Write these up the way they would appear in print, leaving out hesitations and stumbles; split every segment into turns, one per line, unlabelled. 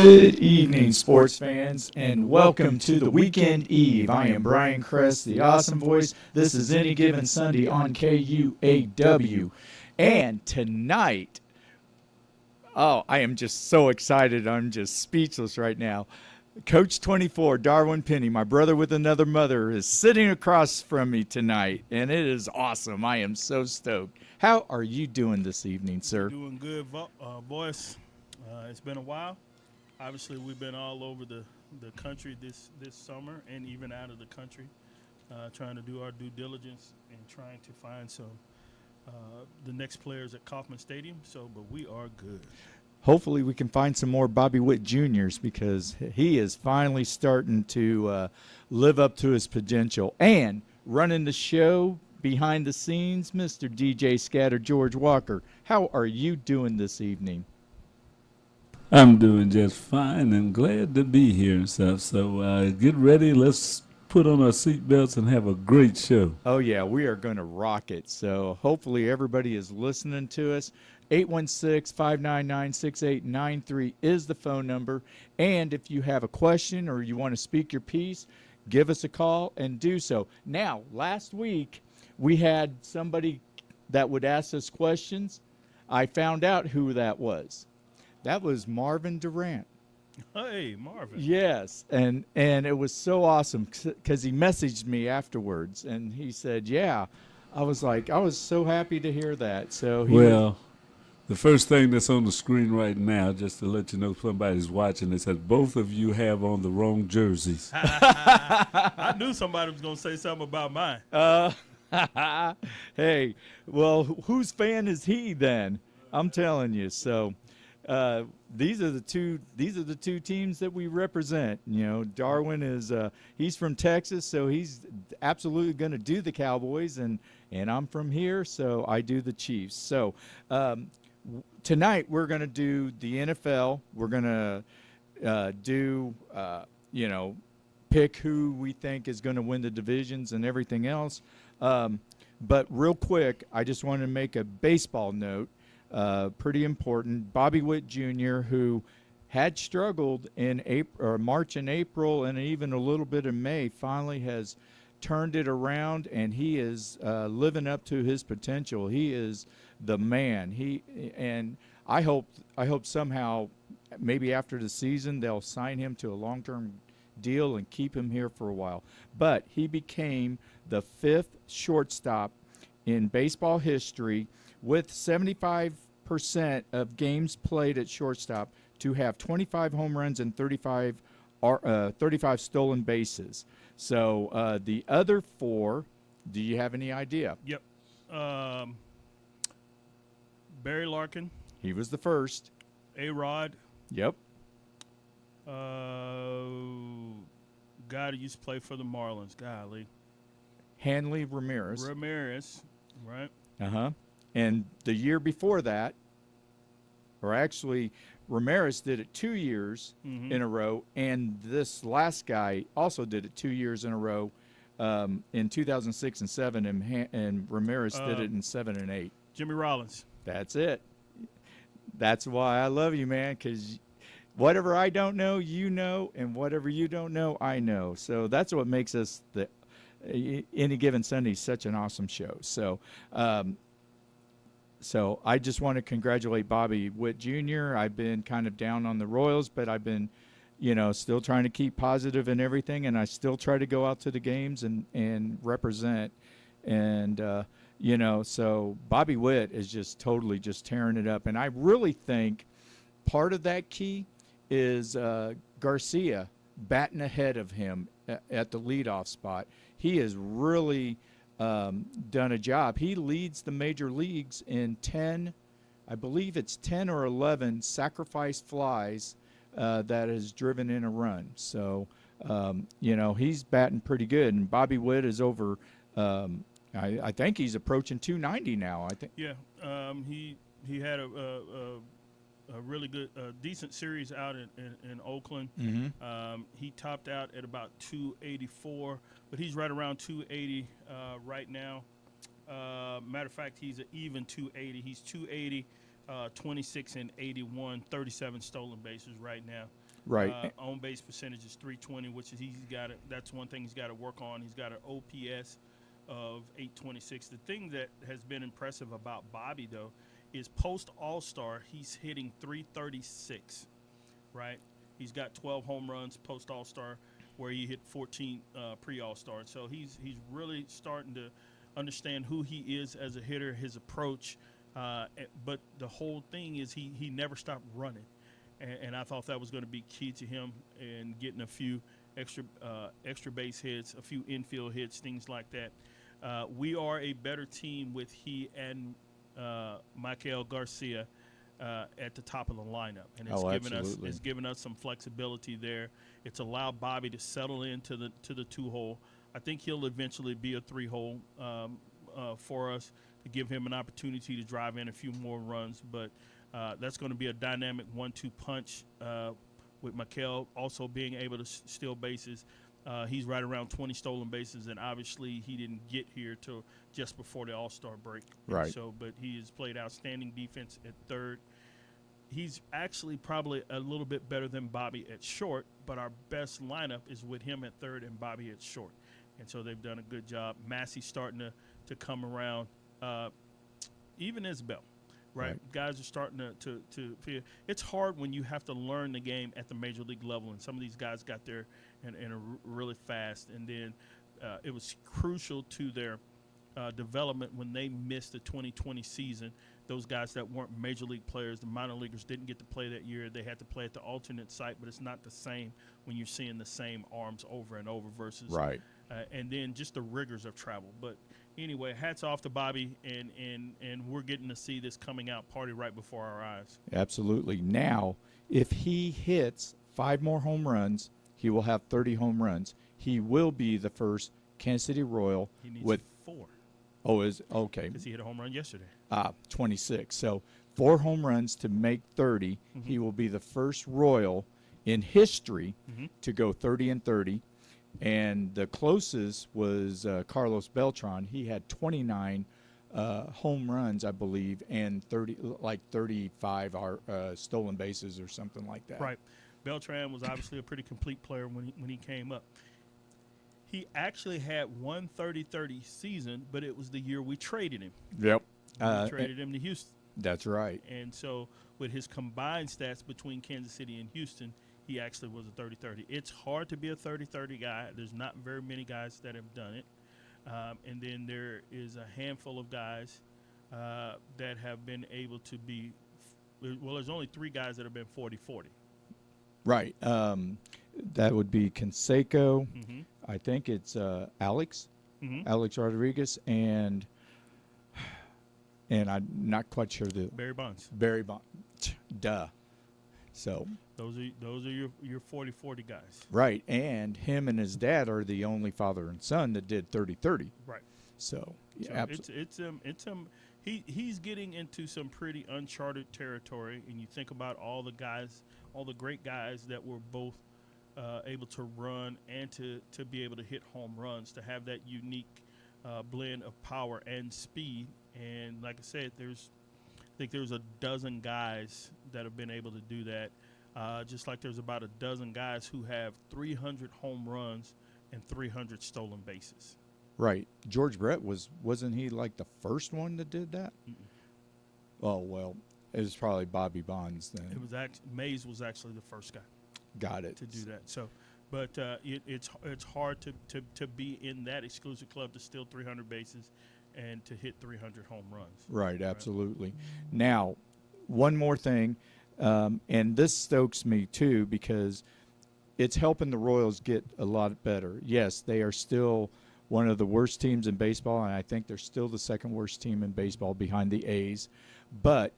Good evening, sports fans, and welcome to the Weekend Eve. I am Brian Kress, the awesome voice. This is Any Given Sunday on KUAW. And tonight, I am just so excited. I'm just speechless right now. Coach 24, Darwin Penny, my brother with another mother, is sitting across from me tonight, and it is awesome. I am so stoked. How are you doing this evening, sir?
Doing good, boys. It's been a while. Obviously, we've been all over the country this summer and even out of the country, trying to do our due diligence and trying to find the next players at Kauffman Stadium. But we are good.
Hopefully we can find some more Bobby Witt Juniors because he is finally starting to live up to his potential. And running the show behind the scenes, Mr. DJ Scatter George Walker. How are you doing this evening?
I'm doing just fine and glad to be here and stuff. So get ready. Let's put on our seatbelts and have a great show.
Oh, yeah, we are going to rock it. So hopefully everybody is listening to us. 816-599-6893 is the phone number. And if you have a question or you want to speak your piece, give us a call and do so. Now, last week we had somebody that would ask us questions. I found out who that was. That was Marvin Durant.
Hey, Marvin.
Yes, and it was so awesome because he messaged me afterwards, and he said, yeah. I was so happy to hear that. So
the first thing that's on the screen right now, just to let you know somebody's watching, it says both of you have on the wrong jerseys.
I knew somebody was going to say something about mine.
Hey, well, whose fan is he then? I'm telling you. So these are the two teams that we represent. You know, Darwin is he's from Texas, so he's absolutely going to do the Cowboys, and I'm from here, so I do the Chiefs. So tonight we're going to do the NFL. We're going to pick who we think is going to win the divisions and everything else. But real quick, I just want to make a baseball note. Pretty important. Bobby Witt Jr., who had struggled in March and April and even a little bit in May, finally has turned it around, and he is living up to his potential. He is the man. And I hope somehow maybe after the season they'll sign him to a long-term deal and keep him here for a while. But he became the 5th shortstop in baseball history with 75% of games played at shortstop to have 25 home runs and 35 stolen bases. So the other 4, do you have any idea?
Yep. Barry Larkin.
He was the first.
A-Rod.
Yep.
Guy who used to play for the Marlins. Golly.
Hanley Ramirez.
Right.
Uh-huh. And the year before that, or actually Ramirez did it 2 years in a row, and this last guy also did it 2 years in a row in 2006 and 7, and Ramirez did it in 7 and 8.
Jimmy Rollins.
That's it. That's why I love you, man, because whatever I don't know, you know, and whatever you don't know, I know. So that's what makes us Any Given Sunday such an awesome show. So So I just want to congratulate Bobby Witt Jr. I've been kind of down on the Royals, but I've been, still trying to keep positive and everything, and I still try to go out to the games and represent. And, so Bobby Witt is just totally just tearing it up. And I really think part of that key is Garcia batting ahead of him at the leadoff spot. He has really done a job. He leads the major leagues in 10, I believe it's 10 or 11 sacrifice flies that has driven in a run. So, he's batting pretty good. And Bobby Witt is over, I think he's approaching 290 now. I think.
Yeah, he had a really good, decent series out in Oakland.
Mm-hmm.
He topped out at about 284, but he's right around 280 right now. Matter of fact, he's an even 280. He's 280, 26 and 81, 37 stolen bases right now.
Right.
On base percentage is 320, which is that's one thing he's got to work on. He's got an OPS of 826. The thing that has been impressive about Bobby, though, is post All-Star, he's hitting 336, right? He's got 12 home runs post All-Star, where he hit 14 pre-All-Star. So he's really starting to understand who he is as a hitter, his approach. But the whole thing is he never stopped running. And I thought that was going to be key to him and getting a few extra base hits, a few infield hits, things like that. We are a better team with he and Michael Garcia at the top of the lineup, and it's given us some flexibility there. It's allowed Bobby to settle into the 2-hole. I think he'll eventually be a 3-hole for us to give him an opportunity to drive in a few more runs, but. That's going to be a dynamic 1-2 punch with Mikel also being able to steal bases. He's right around 20 stolen bases, and obviously he didn't get here till just before the All-Star break.
Right.
But he has played outstanding defense at third. He's actually probably a little bit better than Bobby at short, but our best lineup is with him at third and Bobby at short. And so they've done a good job. Massey's starting to come around. Even Isbell. Right. Guys are starting to feel it's hard when you have to learn the game at the major league level, and some of these guys got there and are really fast. And then it was crucial to their development when they missed the 2020 season. Those guys that weren't major league players, the minor leaguers, didn't get to play that year. They had to play at the alternate site, but it's not the same when you're seeing the same arms over and over versus
Right.
And then just the rigors of travel. But anyway, hats off to Bobby, and we're getting to see this coming out party right before our eyes.
Absolutely. Now, if he hits 5 more home runs, he will have 30 home runs. He will be the first Kansas City Royal
He needs
with
4
is okay.
because he hit a home run yesterday.
26. So 4 home runs to make 30.
Mm-hmm.
He will be the first Royal in history
Mm-hmm.
to go 30 and 30. And the closest was Carlos Beltran. He had 29 home runs, I believe, and 35 stolen bases or something like that.
Right. Beltran was obviously a pretty complete player when he came up. He actually had one 30-30 season, but it was the year we traded him.
Yep.
We traded him to Houston.
That's right.
And so with his combined stats between Kansas City and Houston, he actually was a 30-30. It's hard to be a 30-30 guy. There's not very many guys that have done it. And then there is a handful of guys that have been able to be well, there's only 3 guys that have been 40-40.
Right. That would be Canseco.
Mm-hmm.
I think it's Alex
Mm-hmm.
Rodriguez, and I'm not quite sure
Barry Bonds.
Barry Bond. Duh. So
Those are your 40-40 guys.
right, and him and his dad are the only father and son that did 30-30.
Right.
So,
So
yeah,
he's getting into some pretty uncharted territory, and you think about all the great guys that were both able to run and to be able to hit home runs, to have that unique blend of power and speed. And like I said, I think there's a dozen guys that have been able to do that. Just like there's about a dozen guys who have 300 home runs and 300 stolen bases.
right. George Brett wasn't he like the first one that did that?
Mm-mm.
Oh well, it was probably Bobby Bonds then.
It was Mays was actually the first guy
Got it.
to do that. So, but it's hard to be in that exclusive club to steal 300 bases and to hit 300 home runs.
Right, absolutely. Now, one more thing, and this stokes me too because it's helping the Royals get a lot better. Yes, they are still one of the worst teams in baseball, and I think they're still the second worst team in baseball behind the A's. But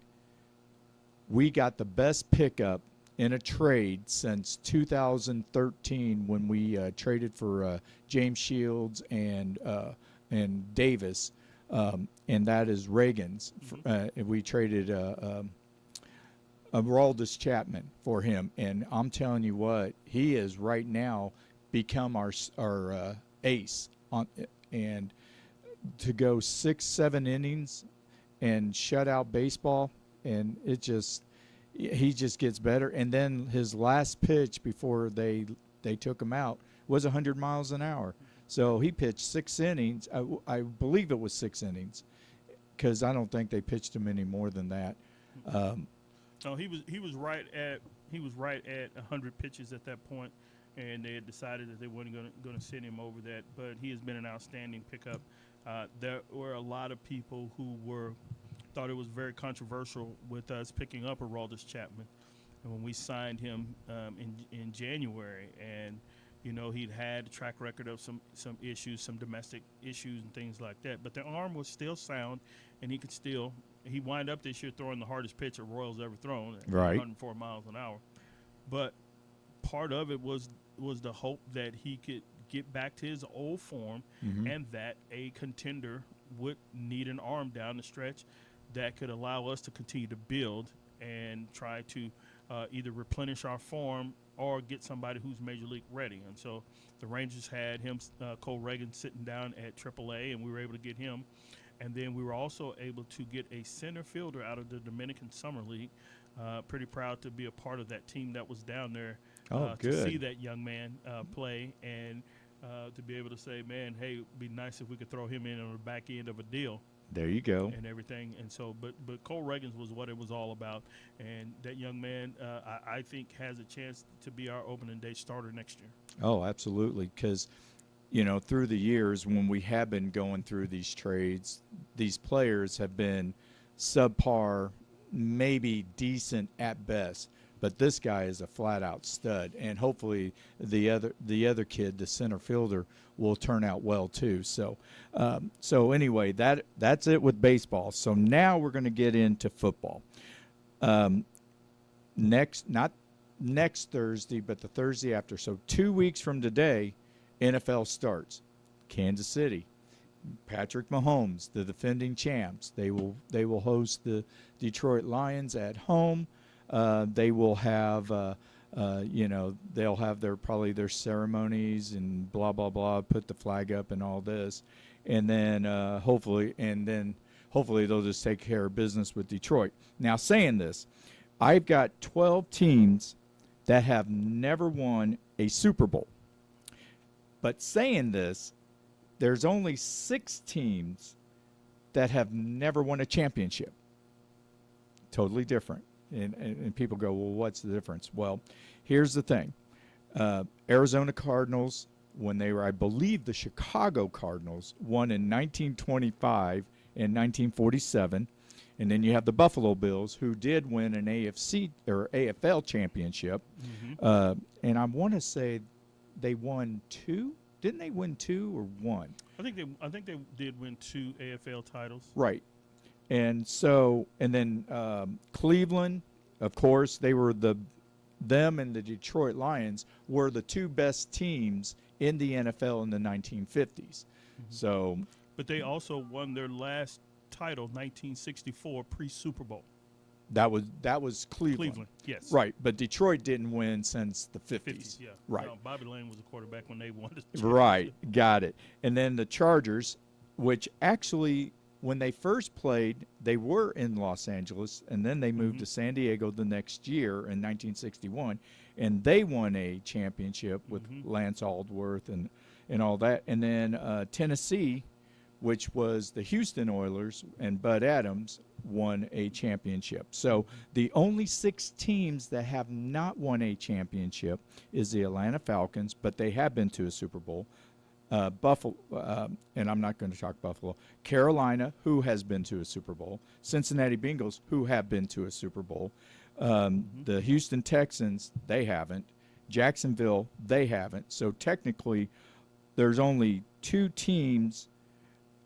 we got the best pickup in a trade since 2013 when we traded for James Shields and Davis. And that is Reagan's. We traded Aroldis Chapman for him, and I'm telling you what, he is right now become our ace and to go 6-7 innings and shut out baseball, and he just gets better. And then his last pitch before they took him out was 100 miles an hour. So he pitched 6 innings. I believe it was 6 innings, because I don't think they pitched him any more than that.
No, he was right at 100 pitches at that point, and they had decided that they weren't going to send him over that. But he has been an outstanding pickup. There were a lot of people who thought it was very controversial with us picking up Aroldis Chapman, and when we signed him in January, and he'd had a track record of some issues, some domestic issues and things like that. But the arm was still sound, and he wind up this year throwing the hardest pitch a Royals ever thrown at
Right.
104 miles an hour. But part of it was the hope that he could get back to his old form, and that a contender would need an arm down the stretch that could allow us to continue to build and try to either replenish our form or get somebody who's major league ready. And so the Rangers had him, Cole Reagan, sitting down at AAA, and we were able to get him. And then we were also able to get a center fielder out of the Dominican Summer League. Pretty proud to be a part of that team that was down there to
good.
see that young man play, and to be able to say, man, hey, it'd be nice if we could throw him in on the back end of a deal.
There you go.
And everything. And so, but Cole Reagan's was what it was all about. And that young man, I think, has a chance to be our opening day starter next year.
Oh, absolutely. Because, through the years when we have been going through these trades, these players have been subpar, maybe decent at best. But this guy is a flat-out stud, and hopefully the other kid, the center fielder, will turn out well too. So, anyway, that's it with baseball. So now we're going to get into football. Not next Thursday, but the Thursday after. So 2 weeks from today, NFL starts. Kansas City, Patrick Mahomes, the defending champs. They will host the Detroit Lions at home. They will have, they'll have their ceremonies and blah blah blah. Put the flag up and all this, and then hopefully they'll just take care of business with Detroit. Now, saying this, I've got 12 teams that have never won a Super Bowl. But saying this, there's only 6 teams that have never won a championship. Totally different. And people go, well, what's the difference? Well, here's the thing. Arizona Cardinals, when they were, I believe, the Chicago Cardinals, won in 1925 and 1947. And then you have the Buffalo Bills, who did win an AFC or AFL championship. And I want to say they won 2. Didn't they win 2 or 1?
I think they did win 2 AFL titles.
Right. And so, and then Cleveland, of course, them and the Detroit Lions were the 2 best teams in the NFL in the 1950s. So,
but they also won their last title, 1964, pre-Super Bowl.
That was Cleveland.
Yes.
Right, but Detroit didn't win since the 50s.
50s, yeah.
Right.
No, Bobby Lane was a quarterback when they won the
Right, got it. And then the Chargers, which actually, when they first played, they were in Los Angeles, and then they moved to San Diego the next year in 1961, and they won a championship with Lance Aldworth and all that. And then Tennessee, which was the Houston Oilers and Bud Adams, won a championship. So the only 6 teams that have not won a championship is the Atlanta Falcons, but they have been to a Super Bowl. Buffalo, and I'm not going to talk Buffalo. Carolina, who has been to a Super Bowl. Cincinnati Bengals, who have been to a Super Bowl. The Houston Texans, they haven't. Jacksonville, they haven't. So technically, there's only 2 teams.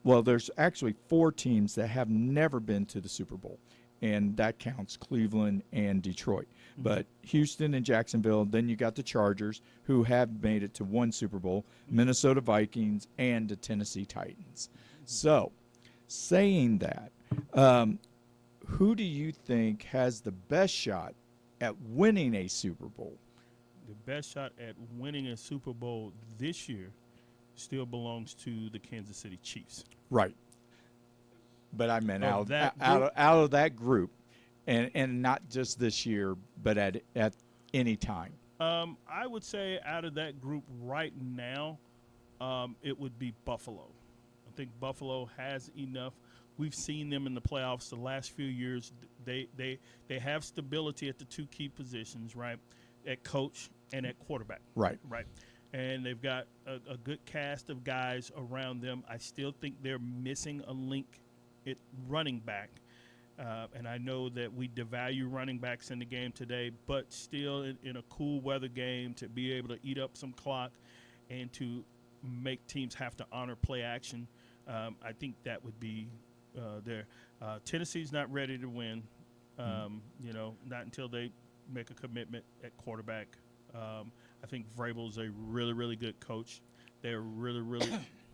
Well, there's actually 4 teams that have never been to the Super Bowl, and that counts Cleveland and Detroit. But Houston and Jacksonville, then you got the Chargers, who have made it to 1 Super Bowl, Minnesota Vikings, and the Tennessee Titans. So, saying that, who do you think has the best shot at winning a Super Bowl?
The best shot at winning a Super Bowl this year still belongs to the Kansas City Chiefs.
Right. But I meant out
that
of that group. and not just this year, but at any time?
I would say out of that group right now, it would be Buffalo. I think Buffalo has enough. We've seen them in the playoffs the last few years. They have stability at the two key positions, right, at coach and at quarterback.
Right.
Right. And they've got a good cast of guys around them. I still think they're missing a link at running back. And I know that we devalue running backs in the game today, but still in a cool weather game to be able to eat up some clock and to make teams have to honor play action, I think that would be there. Tennessee's not ready to win, not until they make a commitment at quarterback. I think Vrabel's a really, really good coach. They're really, really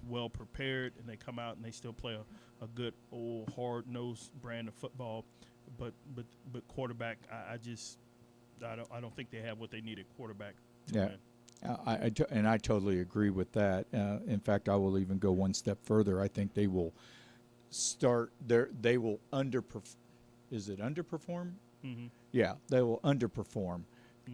well prepared, and they come out and they still play a good old hard-nosed brand of football. But quarterback, I don't think they have what they need at quarterback to win.
And I totally agree with that. In fact, I will even go one step further. I think they will they will underperform. Is it underperform?
Mm-hmm.
Yeah, they will underperform.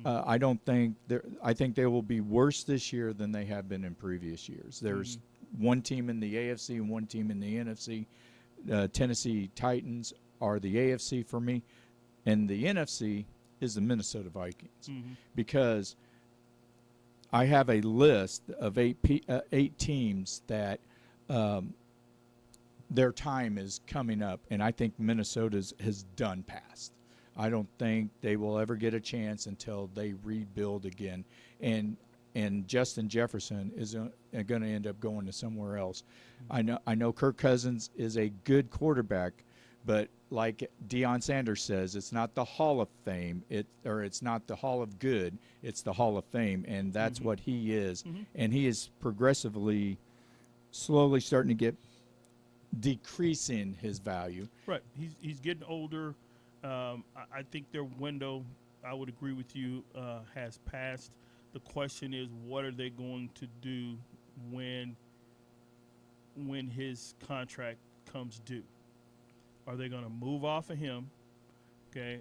I don't think I think they will be worse this year than they have been in previous years. There's one team in the AFC and one team in the NFC. Tennessee Titans are the AFC for me, and the NFC is the Minnesota Vikings, because I have a list of eight teams that their time is coming up, and I think Minnesota's has done past. I don't think they will ever get a chance until they rebuild again. And Justin Jefferson is going to end up going to somewhere else. I know Kirk Cousins is a good quarterback, but like Deion Sanders says, it's not the Hall of Fame, it's not the Hall of Good, it's the Hall of Fame, and that's what he is. And he is slowly starting to get decreasing his value.
Right. He's getting older. I think their window, I would agree with you, has passed. The question is, what are they going to do when his contract comes due? Are they going to move off of him? Okay.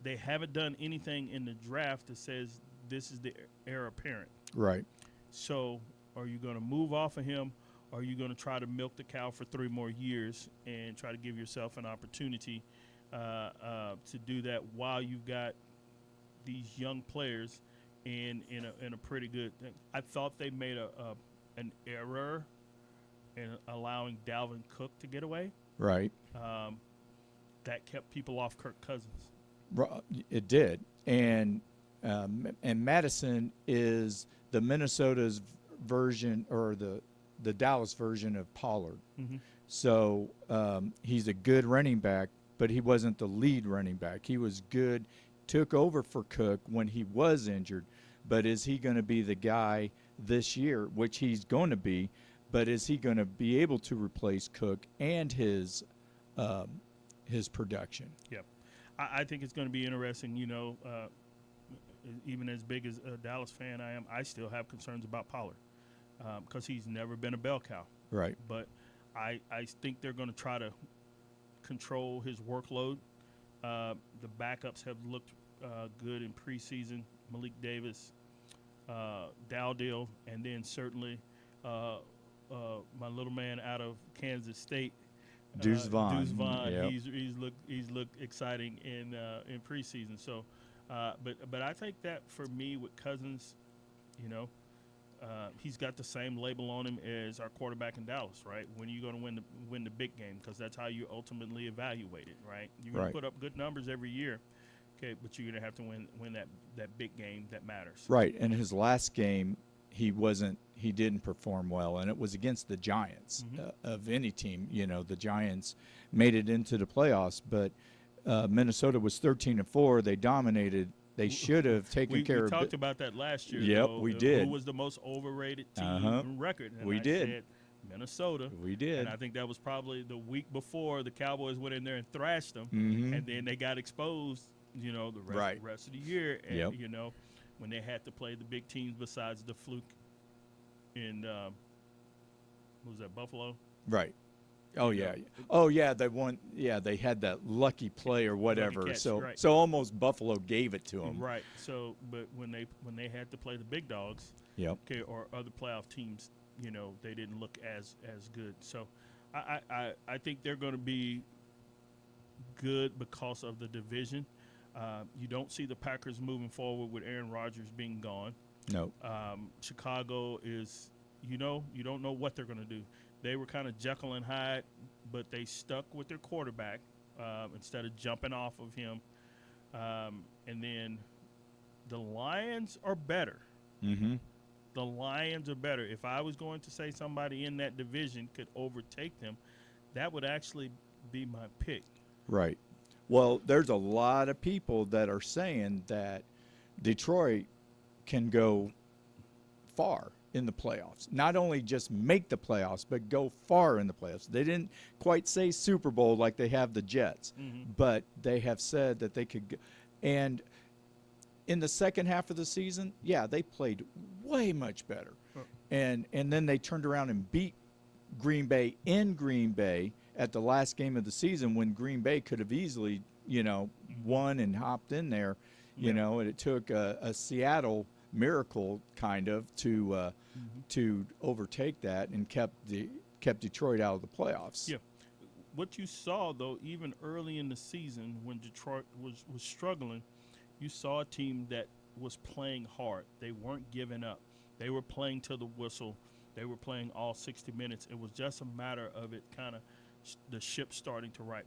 They haven't done anything in the draft that says this is the heir apparent.
Right.
So are you going to move off of him? Or are you going to try to milk the cow for 3 more years and try to give yourself an opportunity to do that while you've got these young players in a pretty good thing? I thought they made an error in allowing Dalvin Cook to get away.
Right.
That kept people off Kirk Cousins.
It did, and Madison is the Minnesota's version, or the Dallas version of Pollard. So he's a good running back, but he wasn't the lead running back. He was good, took over for Cook when he was injured, but is he going to be the guy this year, which he's going to be, but is he going to be able to replace Cook and his production?
Yeah. I think it's going to be interesting. Even as big as a Dallas fan I am, I still have concerns about Pollard because he's never been a bell cow.
Right.
But I think they're going to try to control his workload. The backups have looked good in preseason. Malik Davis, Dowdell, and then certainly my little man out of Kansas State,
Deuce Vaughn.
Deuce Vaughn.
Yep.
He's looked exciting in preseason. So, but I think that for me with Cousins, he's got the same label on him as our quarterback in Dallas, right? When are you going to win the big game? Because that's how you ultimately evaluate it, right? You're going to put up good numbers every year, okay, but you're going to have to win that big game that matters.
Right, and his last game, he didn't perform well, and it was against the Giants of any team. The Giants made it into the playoffs, but Minnesota was 13-4. They dominated. They should have taken care of it.
We talked about that last year.
Yep, we did.
Who was the most overrated team in record? And
we did.
Said Minnesota.
We did.
And I think that was probably the week before the Cowboys went in there and thrashed them, and then they got exposed. The rest of the year. And, when they had to play the big teams besides the fluke in what was that, Buffalo?
Right. Oh
You
yeah.
know,
Oh yeah. They won. Yeah, they had that lucky play or whatever.
catch,
so
right.
so almost Buffalo gave it to them.
Right. So, but when they had to play the big dogs,
Yep.
okay, or other playoff teams, you know, they didn't look as good. So, I think they're going to be good because of the division. You don't see the Packers moving forward with Aaron Rodgers being gone.
No.
Chicago is, you don't know what they're going to do. They were kind of Jekyll and Hyde, but they stuck with their quarterback instead of jumping off of him. And then the Lions are better.
Mm-hmm.
The Lions are better. If I was going to say somebody in that division could overtake them, that would actually be my pick.
Right. Well, there's a lot of people that are saying that Detroit can go far in the playoffs. Not only just make the playoffs, but go far in the playoffs. They didn't quite say Super Bowl like they have the Jets, but they have said that they could go. And in the second half of the season, yeah, they played way much better. And then they turned around and beat Green Bay in Green Bay at the last game of the season when Green Bay could have easily, won and hopped in there, and it took a Seattle miracle kind of to overtake that and kept Detroit out of the playoffs.
Yeah. What you saw, though, even early in the season when Detroit was struggling, you saw a team that was playing hard. They weren't giving up. They were playing to the whistle. They were playing all 60 minutes. It was just a matter of it kind of the ship starting to right.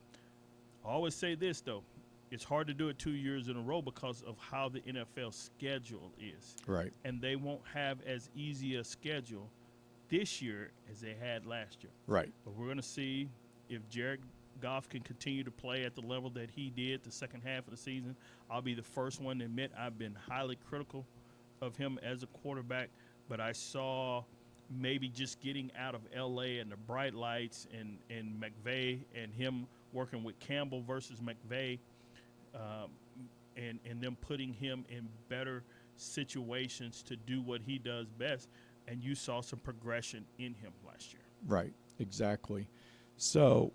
I always say this, though. It's hard to do it 2 years in a row because of how the NFL schedule is.
Right.
And they won't have as easy a schedule this year as they had last year.
Right.
But we're going to see if Jared Goff can continue to play at the level that he did the second half of the season. I'll be the first one to admit I've been highly critical of him as a quarterback, but I saw maybe just getting out of L.A. and the bright lights and McVay and him working with Campbell versus McVay, and them putting him in better situations to do what he does best, and you saw some progression in him last year.
Right, exactly. So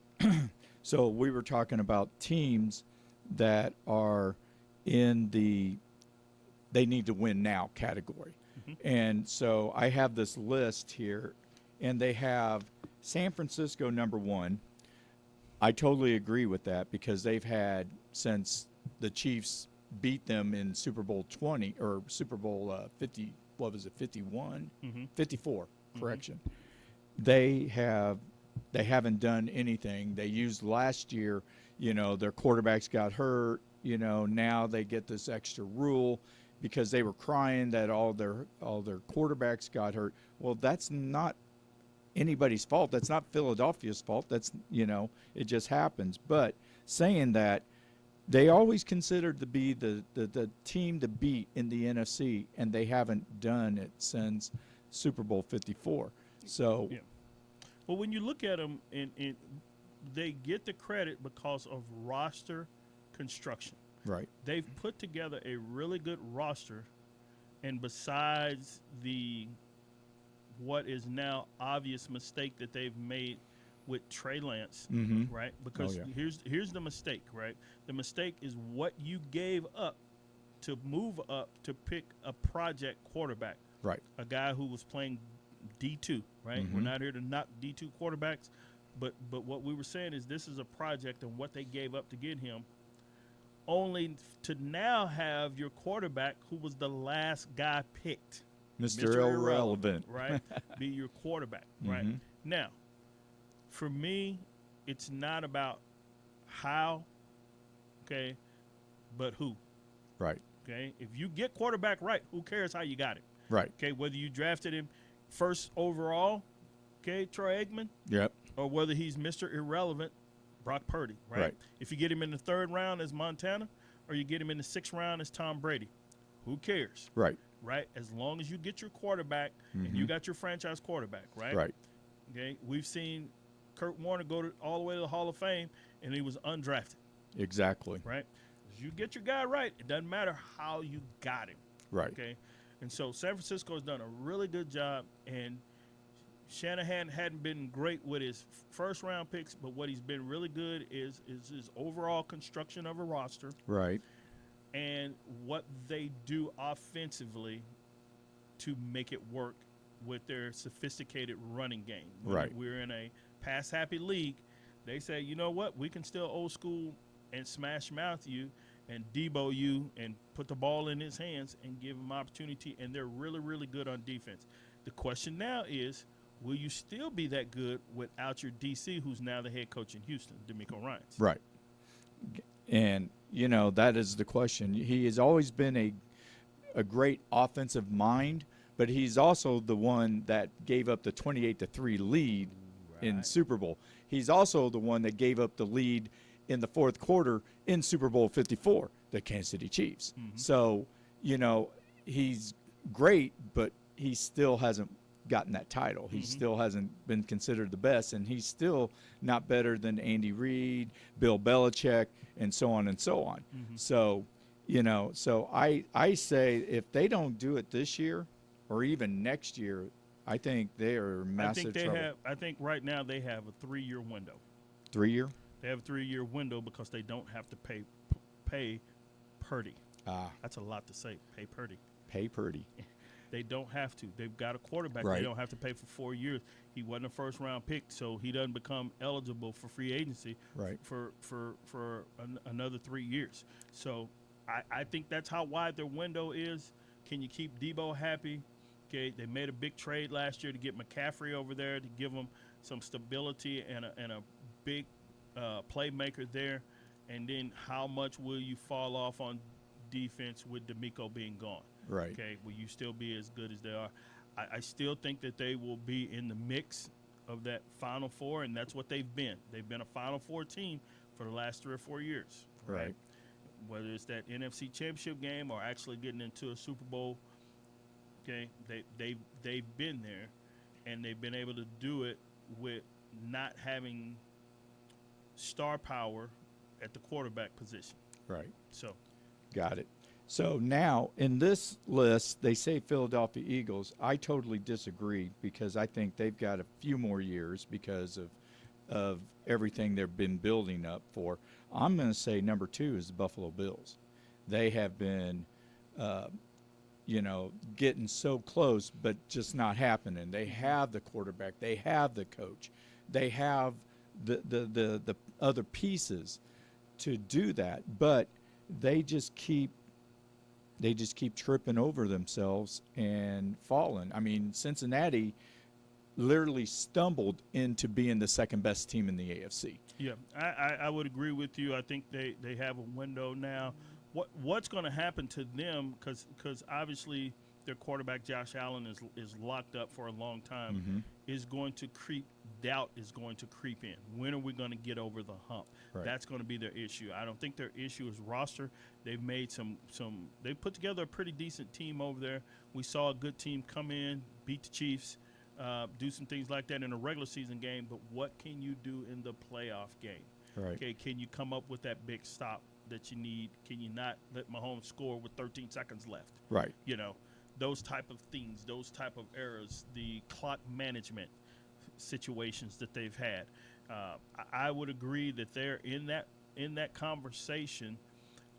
so we were talking about teams that are in the they need to win now category. And so I have this list here, and they have San Francisco number 1. I totally agree with that because they've had, since the Chiefs beat them in Super Bowl 20 or Super Bowl 50, what was it, 51? 54, correction. They haven't done anything. They used last year, their quarterbacks got hurt, now they get this extra rule because they were crying that all their quarterbacks got hurt. Well, that's not anybody's fault. That's not Philadelphia's fault. That's, it just happens. But saying that, they always considered to be the team to beat in the NFC, and they haven't done it since Super Bowl 54. So,
yeah. Well, when you look at them, and they get the credit because of roster construction.
right,
They've put together a really good roster, and besides what is now obvious mistake that they've made with Trey Lance, right? Because here's the mistake, right? The mistake is what you gave up to move up to pick a project quarterback,
right,
a guy who was playing D2, right? We're not here to knock D2 quarterbacks, but what we were saying is this is a project, and what they gave up to get him, only to now have your quarterback, who was the last guy picked,
Mr. Irrelevant,
right, be your quarterback, right? Now, for me, it's not about how, okay, but who,
right,
okay? If you get quarterback right, who cares how you got him?
right,
Okay, whether you drafted him first overall, okay, Troy Aikman,
yep,
or whether he's Mr. Irrelevant, Brock Purdy, right?
Right.
If you get him in the 3rd round as Montana, or you get him in the 6th round as Tom Brady, who cares,
right,
right? As long as you get your quarterback and you got your franchise quarterback, right?
right,
Okay, we've seen Kurt Warner go all the way to the Hall of Fame, and he was undrafted,
exactly,
right? As you get your guy right, it doesn't matter how you got him,
right,
okay? And so San Francisco has done a really good job, and Shanahan hadn't been great with his first round picks, but what he's been really good is his overall construction of a roster
Right.
and what they do offensively to make it work with their sophisticated running game.
Right.
We're in a pass happy league. They say, you know what, we can still old school and smash mouth you and Debo you and put the ball in his hands and give him opportunity, and they're really, really good on defense. The question now is, will you still be that good without your DC, who's now the head coach in Houston, D'Amico Ryans?
Right. And, that is the question. He has always been a great offensive mind, but he's also the one that gave up the 28-3 lead in Super Bowl. He's also the one that gave up the lead in the fourth quarter in Super Bowl 54, the Kansas City Chiefs.
Mm-hmm.
So, he's great, but he still hasn't gotten that title. He still hasn't been considered the best, and he's still not better than Andy Reid, Bill Belichick, and so on and so on. So, so I say if they don't do it this year or even next year, I think they are in massive trouble.
I think right now they have a 3-year window.
3-year?
They have a 3-year window because they don't have to pay Purdy. That's a lot to say. Pay Purdy.
Pay Purdy.
They don't have to. They've got a quarterback.
Right.
They don't have to pay for 4 years. He wasn't a first-round pick, so he doesn't become eligible for free agency
Right.
for another 3 years. So I think that's how wide their window is. Can you keep Debo happy? Okay, they made a big trade last year to get McCaffrey over there to give him some stability and a big playmaker there. And then how much will you fall off on defense with D'Amico being gone?
Right.
Okay, will you still be as good as they are? I still think that they will be in the mix of that Final Four, and that's what they've been. They've been a Final Four team for the last 3 or 4 years.
Right.
Whether it's that NFC Championship game or actually getting into a Super Bowl, okay, they've been there, and they've been able to do it with not having star power at the quarterback position.
Right.
So,
Got it. So now in this list, they say Philadelphia Eagles. I totally disagree because I think they've got a few more years because of everything they've been building up for. I'm going to say number 2 is the Buffalo Bills. They have been, getting so close, but just not happening. They have the quarterback. They have the coach. They have the other pieces to do that, but they just keep tripping over themselves and falling. I mean, Cincinnati literally stumbled into being the second best team in the AFC.
yeah, I would agree with you. I think they have a window now. What's going to happen to them, because obviously their quarterback Josh Allen is locked up for a long time, is going to creep. Doubt is going to creep in. When are we going to get over the hump?
Right.
That's going to be their issue. I don't think their issue is roster. They've made they put together a pretty decent team over there. We saw a good team come in, beat the Chiefs, do some things like that in a regular season game, but what can you do in the playoff game?
Right.
Okay, can you come up with that big stop that you need? Can you not let Mahomes score with 13 seconds left?
Right.
Those type of things, those type of errors, the clock management situations that they've had. I would agree that they're in that conversation.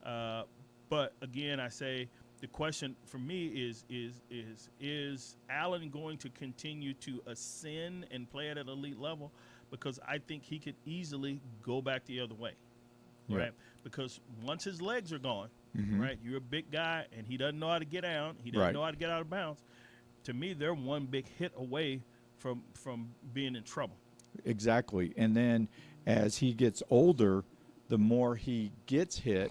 But again, I say the question for me is Allen going to continue to ascend and play at an elite level? Because I think he could easily go back the other way.
Yeah.
Right? Because once his legs are gone, right, you're a big guy and he doesn't know how to get down. He doesn't know how to get out of bounds. To me, they're one big hit away from being in trouble.
Exactly. And then as he gets older, the more he gets hit,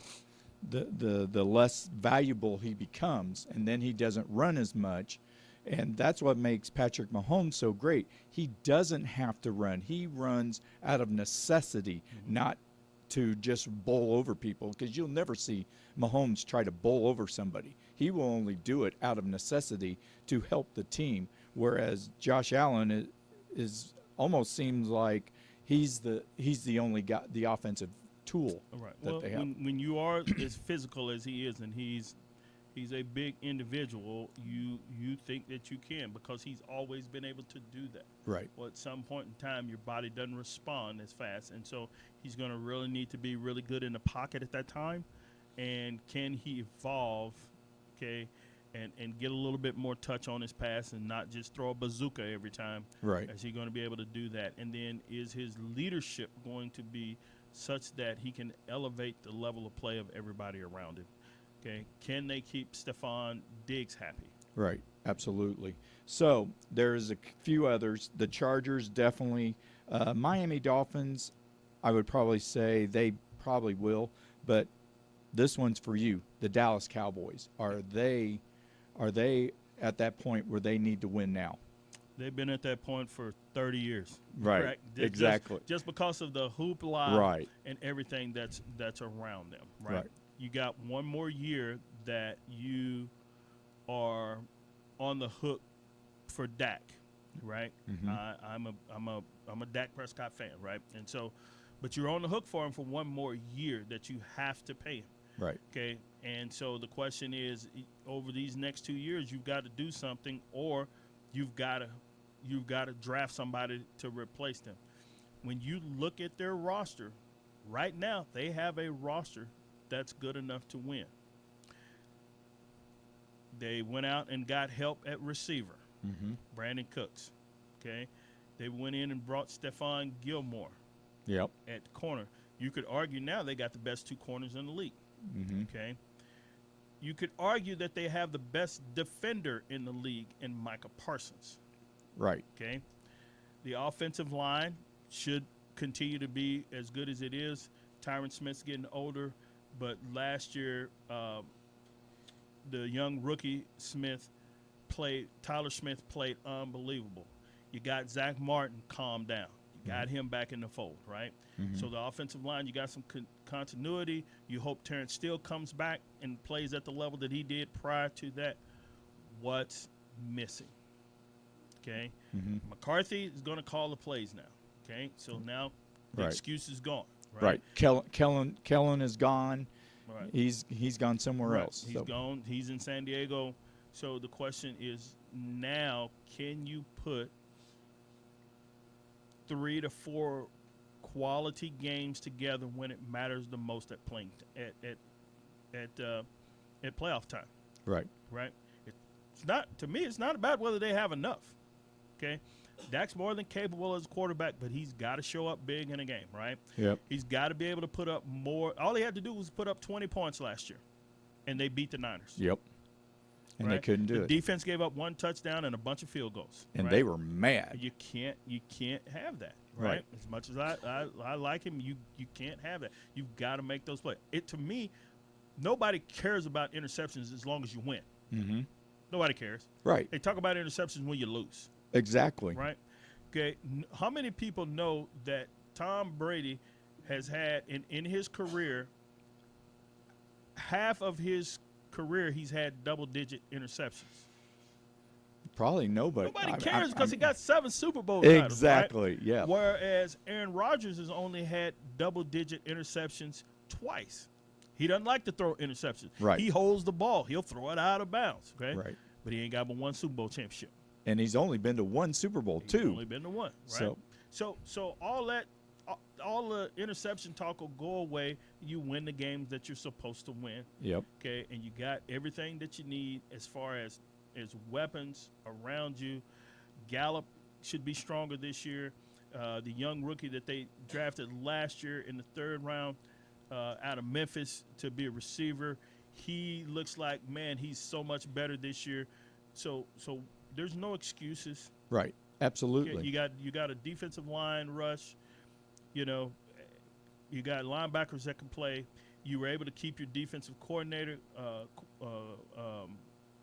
the less valuable he becomes, and then he doesn't run as much. And that's what makes Patrick Mahomes so great. He doesn't have to run. He runs out of necessity, not to just bowl over people, because you'll never see Mahomes try to bowl over somebody. He will only do it out of necessity to help the team, whereas Josh Allen is almost seems like he's the only guy, the offensive tool
Right.
that they have.
When you are as physical as he is, and he's he's a big individual, you think that you can, because he's always been able to do that.
Right.
Well, at some point in time, your body doesn't respond as fast, and so he's going to really need to be really good in the pocket at that time. And can he evolve, okay, and get a little bit more touch on his pass and not just throw a bazooka every time?
Right.
Is he going to be able to do that? And then is his leadership going to be such that he can elevate the level of play of everybody around him? Okay, can they keep Stephon Diggs happy?
Right. Absolutely. So there's a few others. The Chargers definitely. Miami Dolphins, I would probably say they probably will, but this one's for you. The Dallas Cowboys. Are they at that point where they need to win now?
They've been at that point for 30 years.
Right.
Correct?
Exactly.
Just because of the hoopla
Right.
and everything that's around them. Right?
Right.
You got one more year that you are on the hook for Dak. Right?
Mhm.
I'm a Dak Prescott fan. Right? And so, but you're on the hook for him for one more year that you have to pay him.
Right.
Okay, and so the question is, over these next 2 years, you've got to do something, or you've got to draft somebody to replace them. When you look at their roster, right now they have a roster that's good enough to win. They went out and got help at receiver,
Mhm.
Brandon Cooks. Okay, they went in and brought Stephon Gilmore
Yep.
at corner. You could argue now they got the best two corners in the league.
Mhm.
Okay. You could argue that they have the best defender in the league in Micah Parsons.
Right.
Okay. The offensive line should continue to be as good as it is. Tyron Smith's getting older, but last year, the young rookie Tyler Smith played unbelievable. You got Zach Martin calmed down. You got him back in the fold, right?
Mhm.
So the offensive line, you got some continuity. You hope Terrence Steele comes back and plays at the level that he did prior to that. What's missing? Okay.
Mhm.
McCarthy is going to call the plays now. Okay. So now the
Right.
excuse is gone.
Right. Kellen is gone.
Right.
He's gone somewhere
Right.
else.
He's
So-
gone. He's in San Diego. So the question is now, can you put 3 to 4 quality games together when it matters the most at playing at playoff time?
Right.
Right. It's not, to me. It's not about whether they have enough. Okay. Dak's more than capable as a quarterback, but he's got to show up big in a game, right?
Yep.
He's got to be able to put up more. All he had to do was put up 20 points last year, and they beat the Niners.
Yep. And they
right?
couldn't do
the
it.
defense gave up 1 touchdown and a bunch of field goals.
And
right?
they were mad.
You can't have that,
Right.
right? As much as I like him, you can't have that. You've got to make those plays. To me, nobody cares about interceptions as long as you win.
Mm-hmm.
Nobody cares.
Right.
They talk about interceptions when you lose,
Exactly.
right? Okay. How many people know that Tom Brady has had in his career, half of his career he's had double-digit interceptions?
Probably nobody.
Nobody cares because he got 7 Super Bowl titles,
exactly.
right?
Yeah.
Whereas Aaron Rodgers has only had double-digit interceptions twice. He doesn't like to throw interceptions.
Right.
He holds the ball. He'll throw it out of bounds. Okay.
Right.
But he ain't got but 1 Super Bowl championship.
And he's only been to 1 Super Bowl
He's
too.
only been to 1. Right. So all the interception talk will go away. You win the games that you're supposed to win.
Yep.
Okay. And you got everything that you need as far as weapons around you. Gallup should be stronger this year. The young rookie that they drafted last year in the 3rd round out of Memphis to be a receiver, he looks like, man, he's so much better this year. So there's no excuses.
Right. Absolutely.
You got a defensive line rush. You know, you got linebackers that can play. You were able to keep your defensive coordinator,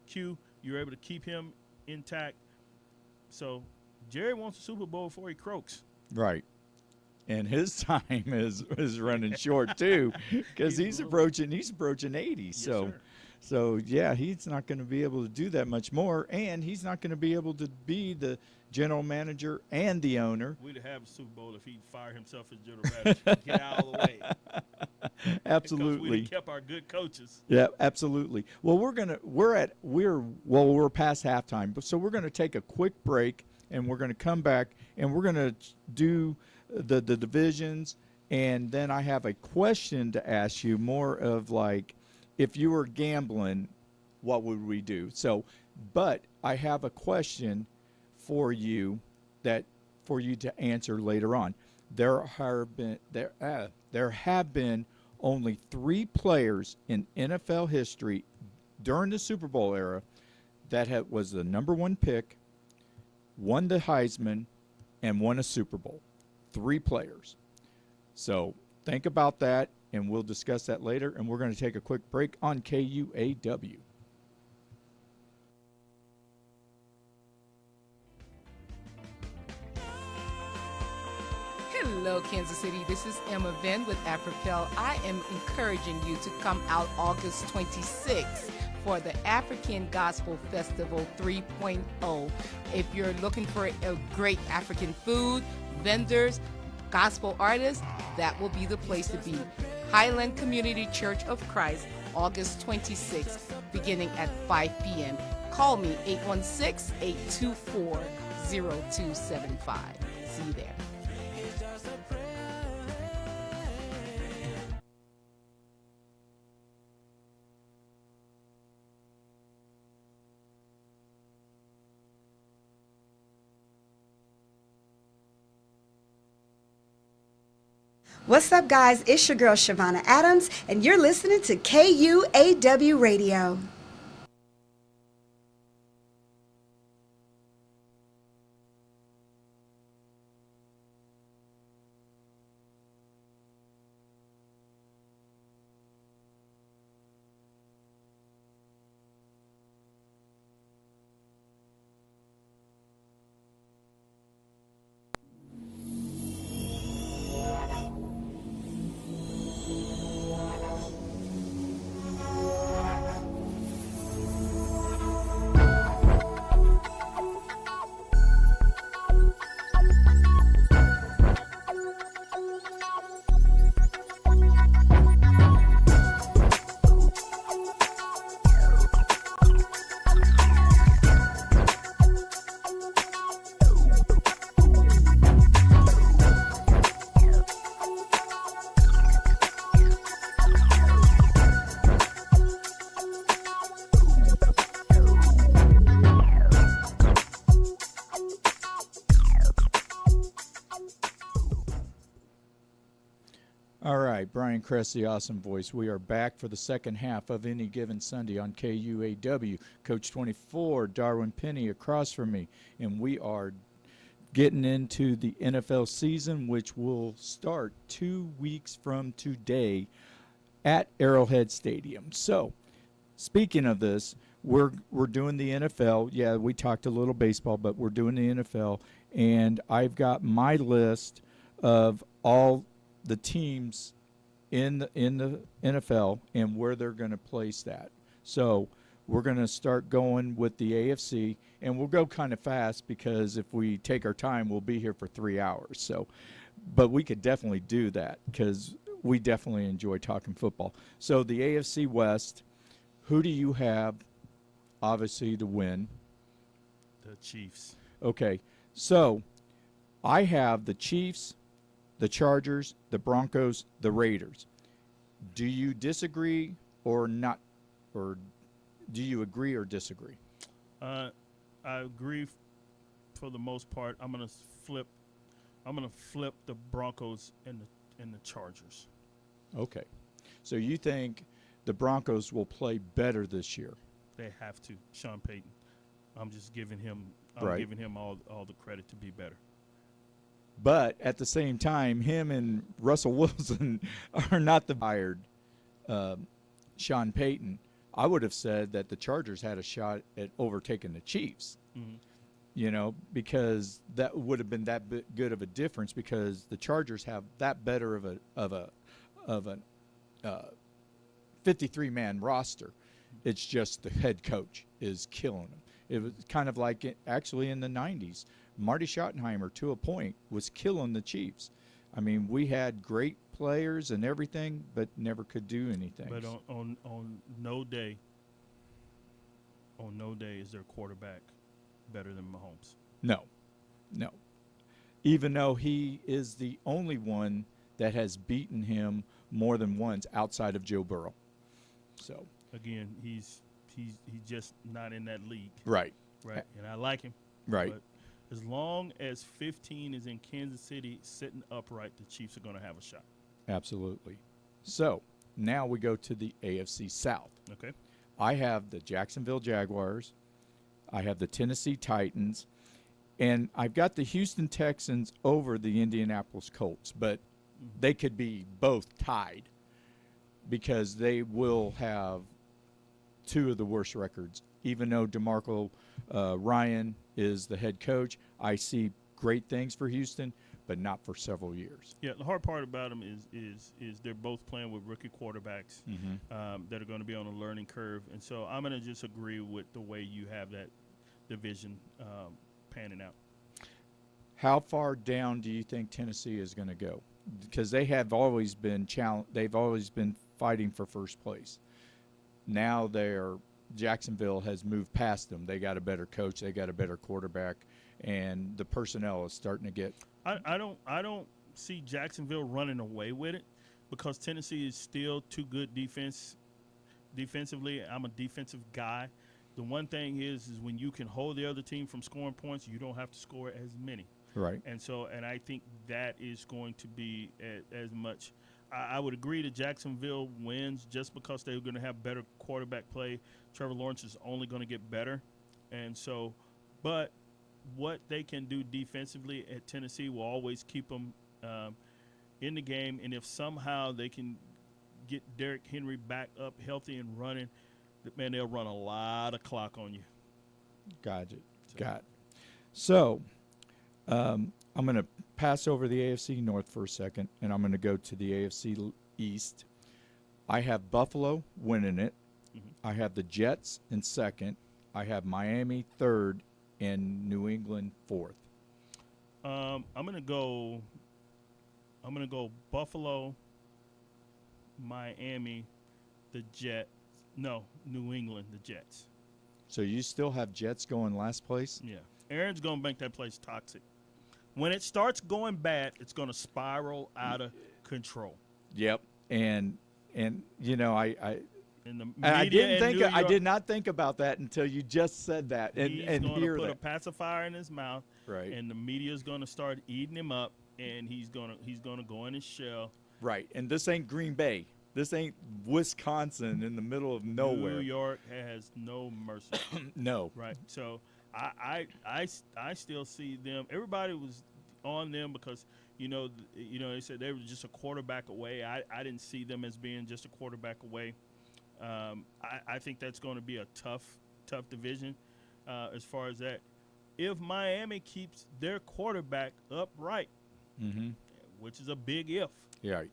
Q. You were able to keep him intact. So Jerry wants a Super Bowl before he croaks.
Right. And his time is running short too, because he's approaching 80.
Yes,
So,
sir.
yeah, he's not going to be able to do that much more, and he's not going to be able to be the general manager and the owner.
We'd have a Super Bowl if he'd fire himself as general manager. Get out of the way.
Absolutely.
we kept our good coaches.
Yeah, absolutely. Well, we're past halftime, but so we're gonna take a quick break, and we're gonna come back, and we're gonna do the divisions, and then I have a question to ask you, more of like, if you were gambling, what would we do? So, but I have a question for you to answer later on. There have been only 3 players in NFL history during the Super Bowl era that was the number 1 pick, won the Heisman, and won a Super Bowl. 3 players. So think about that, and we'll discuss that later. And we're going to take a quick break on KUAW.
Hello, Kansas City. This is Emma Venn with AfriPel. I am encouraging you to come out August 26th for the African Gospel Festival 3.0. If you're looking for a great African food, vendors, gospel artists, that will be the place to be. Highland Community Church of Christ, August 26th, beginning at 5 p.m. Call me 816-824-0275. See you there.
What's up, guys? It's your girl, Shavonna Adams, and you're listening to KUAW Radio.
All right, Brian Kress, the awesome voice. We are back for the second half of Any Given Sunday on KUAW. Coach 24, Darwin Penny, across from me. And we are getting into the NFL season, which will start 2 weeks from today at Arrowhead Stadium. So, speaking of this, we're doing the NFL. Yeah, we talked a little baseball, but we're doing the NFL. And I've got my list of all the teams in the NFL and where they're going to place that. So we're going to start going with the AFC, and we'll go kind of fast because if we take our time, we'll be here for 3 hours. So, but we could definitely do that because we definitely enjoy talking football. So the AFC West, who do you have, obviously, to win?
The Chiefs.
Okay, so I have the Chiefs, the Chargers, the Broncos, the Raiders. Do you disagree or not, or do you agree or disagree?
I agree for the most part. I'm gonna flip the Broncos and the Chargers.
Okay, so you think the Broncos will play better this year?
They have to. Sean Payton. I'm just giving him.
Right.
Giving him all the credit to be better.
But at the same time, him and Russell Wilson are not the fired Sean Payton. I would have said that the Chargers had a shot at overtaking the Chiefs.
Mm-hmm.
You know, because that would have been that good of a difference because the Chargers have that better of a 53-man roster. It's just the head coach is killing them. It was kind of like actually in the 90s. Marty Schottenheimer, to a point, was killing the Chiefs. I mean, we had great players and everything, but never could do anything.
But on no day is their quarterback better than Mahomes.
No. Even though he is the only one that has beaten him more than once outside of Joe Burrow. So
Again, he's just not in that league.
right.
And I like him.
Right.
But as long as 15 is in Kansas City sitting upright, the Chiefs are going to have a shot.
Absolutely. So now we go to the AFC South.
Okay.
I have the Jacksonville Jaguars. I have the Tennessee Titans. And I've got the Houston Texans over the Indianapolis Colts. But they could be both tied because they will have two of the worst records. Even though DeMarco Ryan is the head coach, I see great things for Houston, but not for several years.
Yeah, the hard part about them is they're both playing with rookie quarterbacks that are going to be on a learning curve. And so I'm going to just agree with the way you have that division panning out.
How far down do you think Tennessee is going to go? Because they have always been they've always been fighting for first place. Now Jacksonville has moved past them. They got a better coach, they got a better quarterback, and the personnel is starting to get.
I don't see Jacksonville running away with it because Tennessee is still too good defensively. I'm a defensive guy. The one thing is when you can hold the other team from scoring points, you don't have to score as many.
Right.
And I think that is going to be as much. I would agree that Jacksonville wins just because they're going to have better quarterback play. Trevor Lawrence is only going to get better. And so, but what they can do defensively at Tennessee will always keep them in the game. And if somehow they can get Derrick Henry back up healthy and running, man, they'll run a lot of clock on you.
Got it. So I'm going to pass over the AFC North for a second, and I'm going to go to the AFC East. I have Buffalo winning it. I have the Jets in second. I have Miami third, and New England fourth.
I'm gonna go Buffalo, Miami, the Jets. No, New England, the Jets.
So you still have Jets going last place?
Yeah, Aaron's gonna make that place toxic. When it starts going bad, it's gonna spiral out of control.
Yep. And you know
And the
I
media
didn't
in
think
New
I
York,
did not think about that until you just said that
he's
and
gonna
hear
put
that.
a pacifier in his mouth,
Right.
and the media's gonna start eating him up, and he's gonna go in his shell.
Right. And this ain't Green Bay. This ain't Wisconsin in the middle of nowhere.
New York has no mercy.
No.
Right. So I still see them. Everybody was on them because they said they were just a quarterback away. I didn't see them as being just a quarterback away. I think that's going to be a tough division as far as that. If Miami keeps their quarterback upright, which is a big if.
Yeah.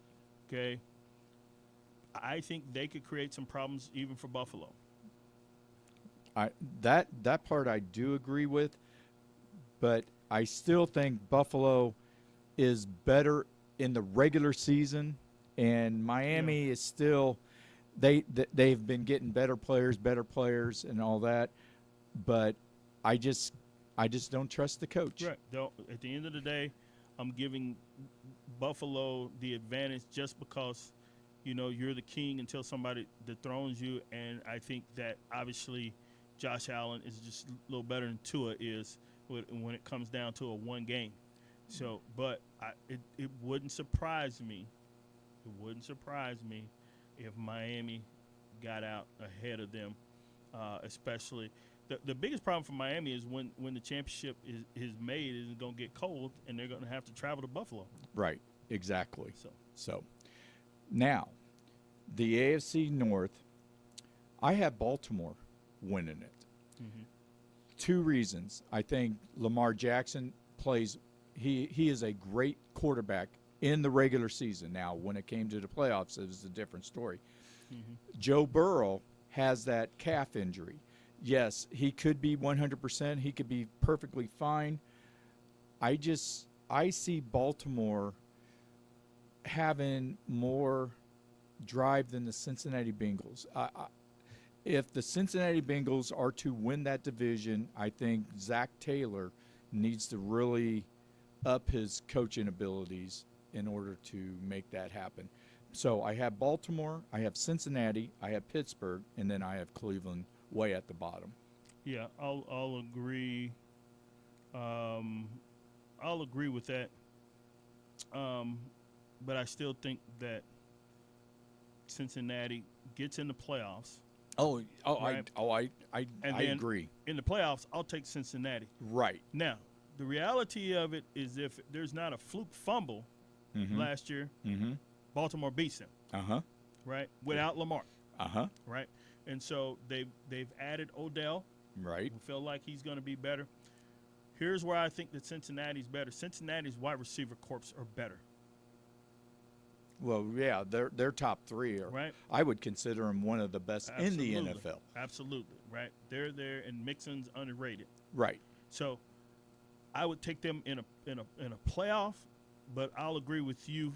Okay. I think they could create some problems even for Buffalo.
That part I do agree with, but I still think Buffalo is better in the regular season, and Miami is still they've been getting better players, and all that, but I just don't trust the coach.
Right. At the end of the day, I'm giving Buffalo the advantage just because you're the king until somebody dethrones you, and I think that obviously Josh Allen is just a little better than Tua is when it comes down to a one game. So, but it wouldn't surprise me. It wouldn't surprise me if Miami got out ahead of them, especially. The biggest problem for Miami is when the championship is made, it's going to get cold, and they're going to have to travel to Buffalo.
Right. Exactly.
So
now, the AFC North, I have Baltimore winning it. Two reasons. I think Lamar Jackson plays he is a great quarterback in the regular season. Now, when it came to the playoffs, it was a different story. Joe Burrow has that calf injury. Yes, he could be 100%. He could be perfectly fine. I see Baltimore having more drive than the Cincinnati Bengals. If the Cincinnati Bengals are to win that division, I think Zach Taylor needs to really up his coaching abilities in order to make that happen. So I have Baltimore, I have Cincinnati, I have Pittsburgh, and then I have Cleveland way at the bottom.
Yeah, I'll agree. I'll agree with that. But I still think that Cincinnati gets in the playoffs. Right.
I
And
I
then
agree.
In the playoffs, I'll take Cincinnati.
Right.
Now, the reality of it is if there's not a fluke fumble last year,
Mm-hmm.
Baltimore beats them,
Uh-huh.
right? Without Lamar,
Uh-huh.
right? And so they've added Odell,
Right.
who feel like he's going to be better. Here's where I think that Cincinnati's better. Cincinnati's wide receiver corps are better,
Well, yeah, their top three are.
right?
I would consider them one of the best in the NFL.
Absolutely, right? They're there, and Mixon's underrated.
Right.
So I would take them in a playoff, but I'll agree with you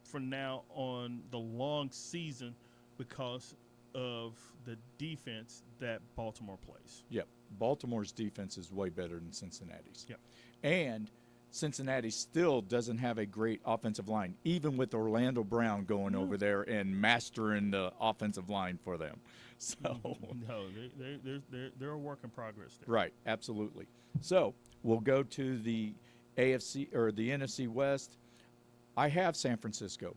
for now on the long season because of the defense that Baltimore plays.
Yep. Baltimore's defense is way better than Cincinnati's.
Yep.
And Cincinnati still doesn't have a great offensive line, even with Orlando Brown going over there and mastering the offensive line for them. So,
No, they're a work in progress there.
right, absolutely. So we'll go to the AFC or the NFC West. I have San Francisco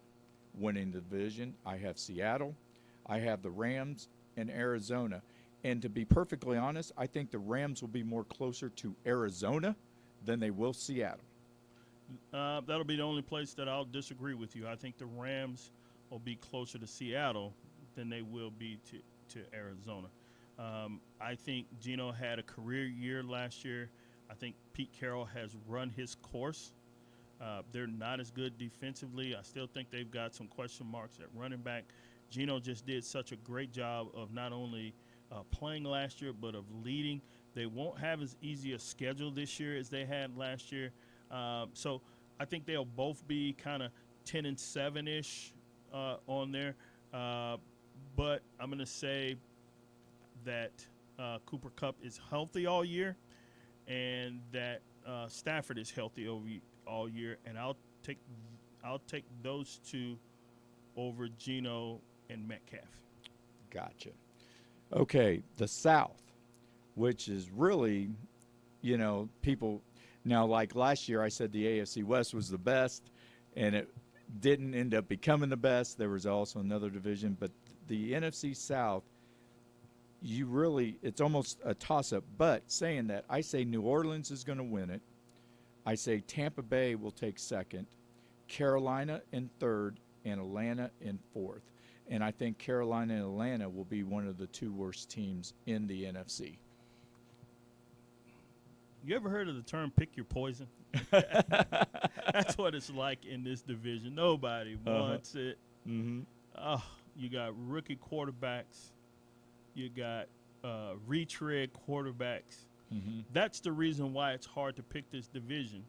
winning the division. I have Seattle. I have the Rams and Arizona. And to be perfectly honest, I think the Rams will be more closer to Arizona than they will Seattle.
That'll be the only place that I'll disagree with you. I think the Rams will be closer to Seattle than they will be to Arizona. I think Geno had a career year last year. I think Pete Carroll has run his course. They're not as good defensively. I still think they've got some question marks at running back. Geno just did such a great job of not only playing last year, but of leading. They won't have as easy a schedule this year as they had last year. So I think they'll both be kind of 10-7-ish on there. But I'm going to say that Cooper Kupp is healthy all year and that Stafford is healthy all year. And I'll take those two over Geno and Metcalf.
Gotcha. Okay, the South, which is really, people now, like last year I said the AFC West was the best, and it didn't end up becoming the best. There was also another division, but the NFC South, it's almost a toss-up. But saying that, I say New Orleans is going to win it. I say Tampa Bay will take second, Carolina in third, and Atlanta in fourth. And I think Carolina and Atlanta will be one of the two worst teams in the NFC.
You ever heard of the term "pick your poison"? That's what it's like in this division. Nobody wants it.
Mm-hmm.
You got rookie quarterbacks. You got retread quarterbacks.
Mm-hmm.
That's the reason why it's hard to pick this division,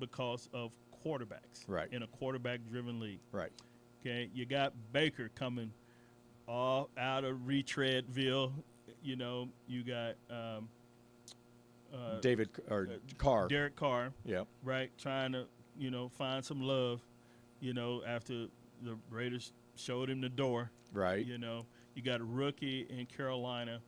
because of quarterbacks.
Right.
In a quarterback-driven league.
Right.
Okay. You got Baker coming all out of retreadville. You got
David or Carr.
Derek Carr.
Yeah.
Right, trying to, find some love, after the Raiders showed him the door.
Right.
You got a rookie in Carolina.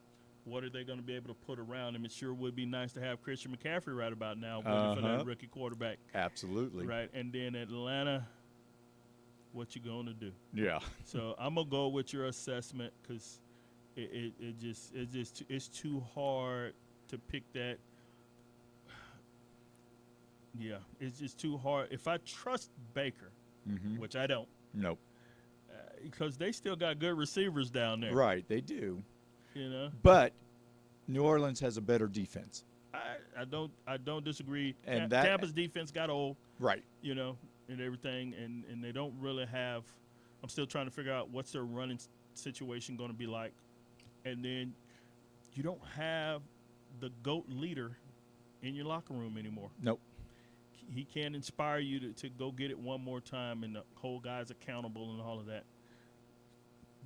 What are they going to be able to put around him? It sure would be nice to have Christian McCaffrey right about now, waiting for that rookie quarterback.
Absolutely.
Right, and then Atlanta, what you going to do?
Yeah.
So I'm going to go with your assessment because it's too hard to pick that. Yeah, it's just too hard. If I trust Baker,
Mm-hmm.
which I don't,
Nope.
Because they still got good receivers down there.
Right. They do.
But
New Orleans has a better defense.
I don't disagree.
And
Tampa's defense got old,
Right.
and everything, and they don't really have. I'm still trying to figure out what's their running situation going to be like, and then you don't have the GOAT leader in your locker room anymore.
Nope.
he can't inspire you to go get it one more time and hold guys accountable and all of that.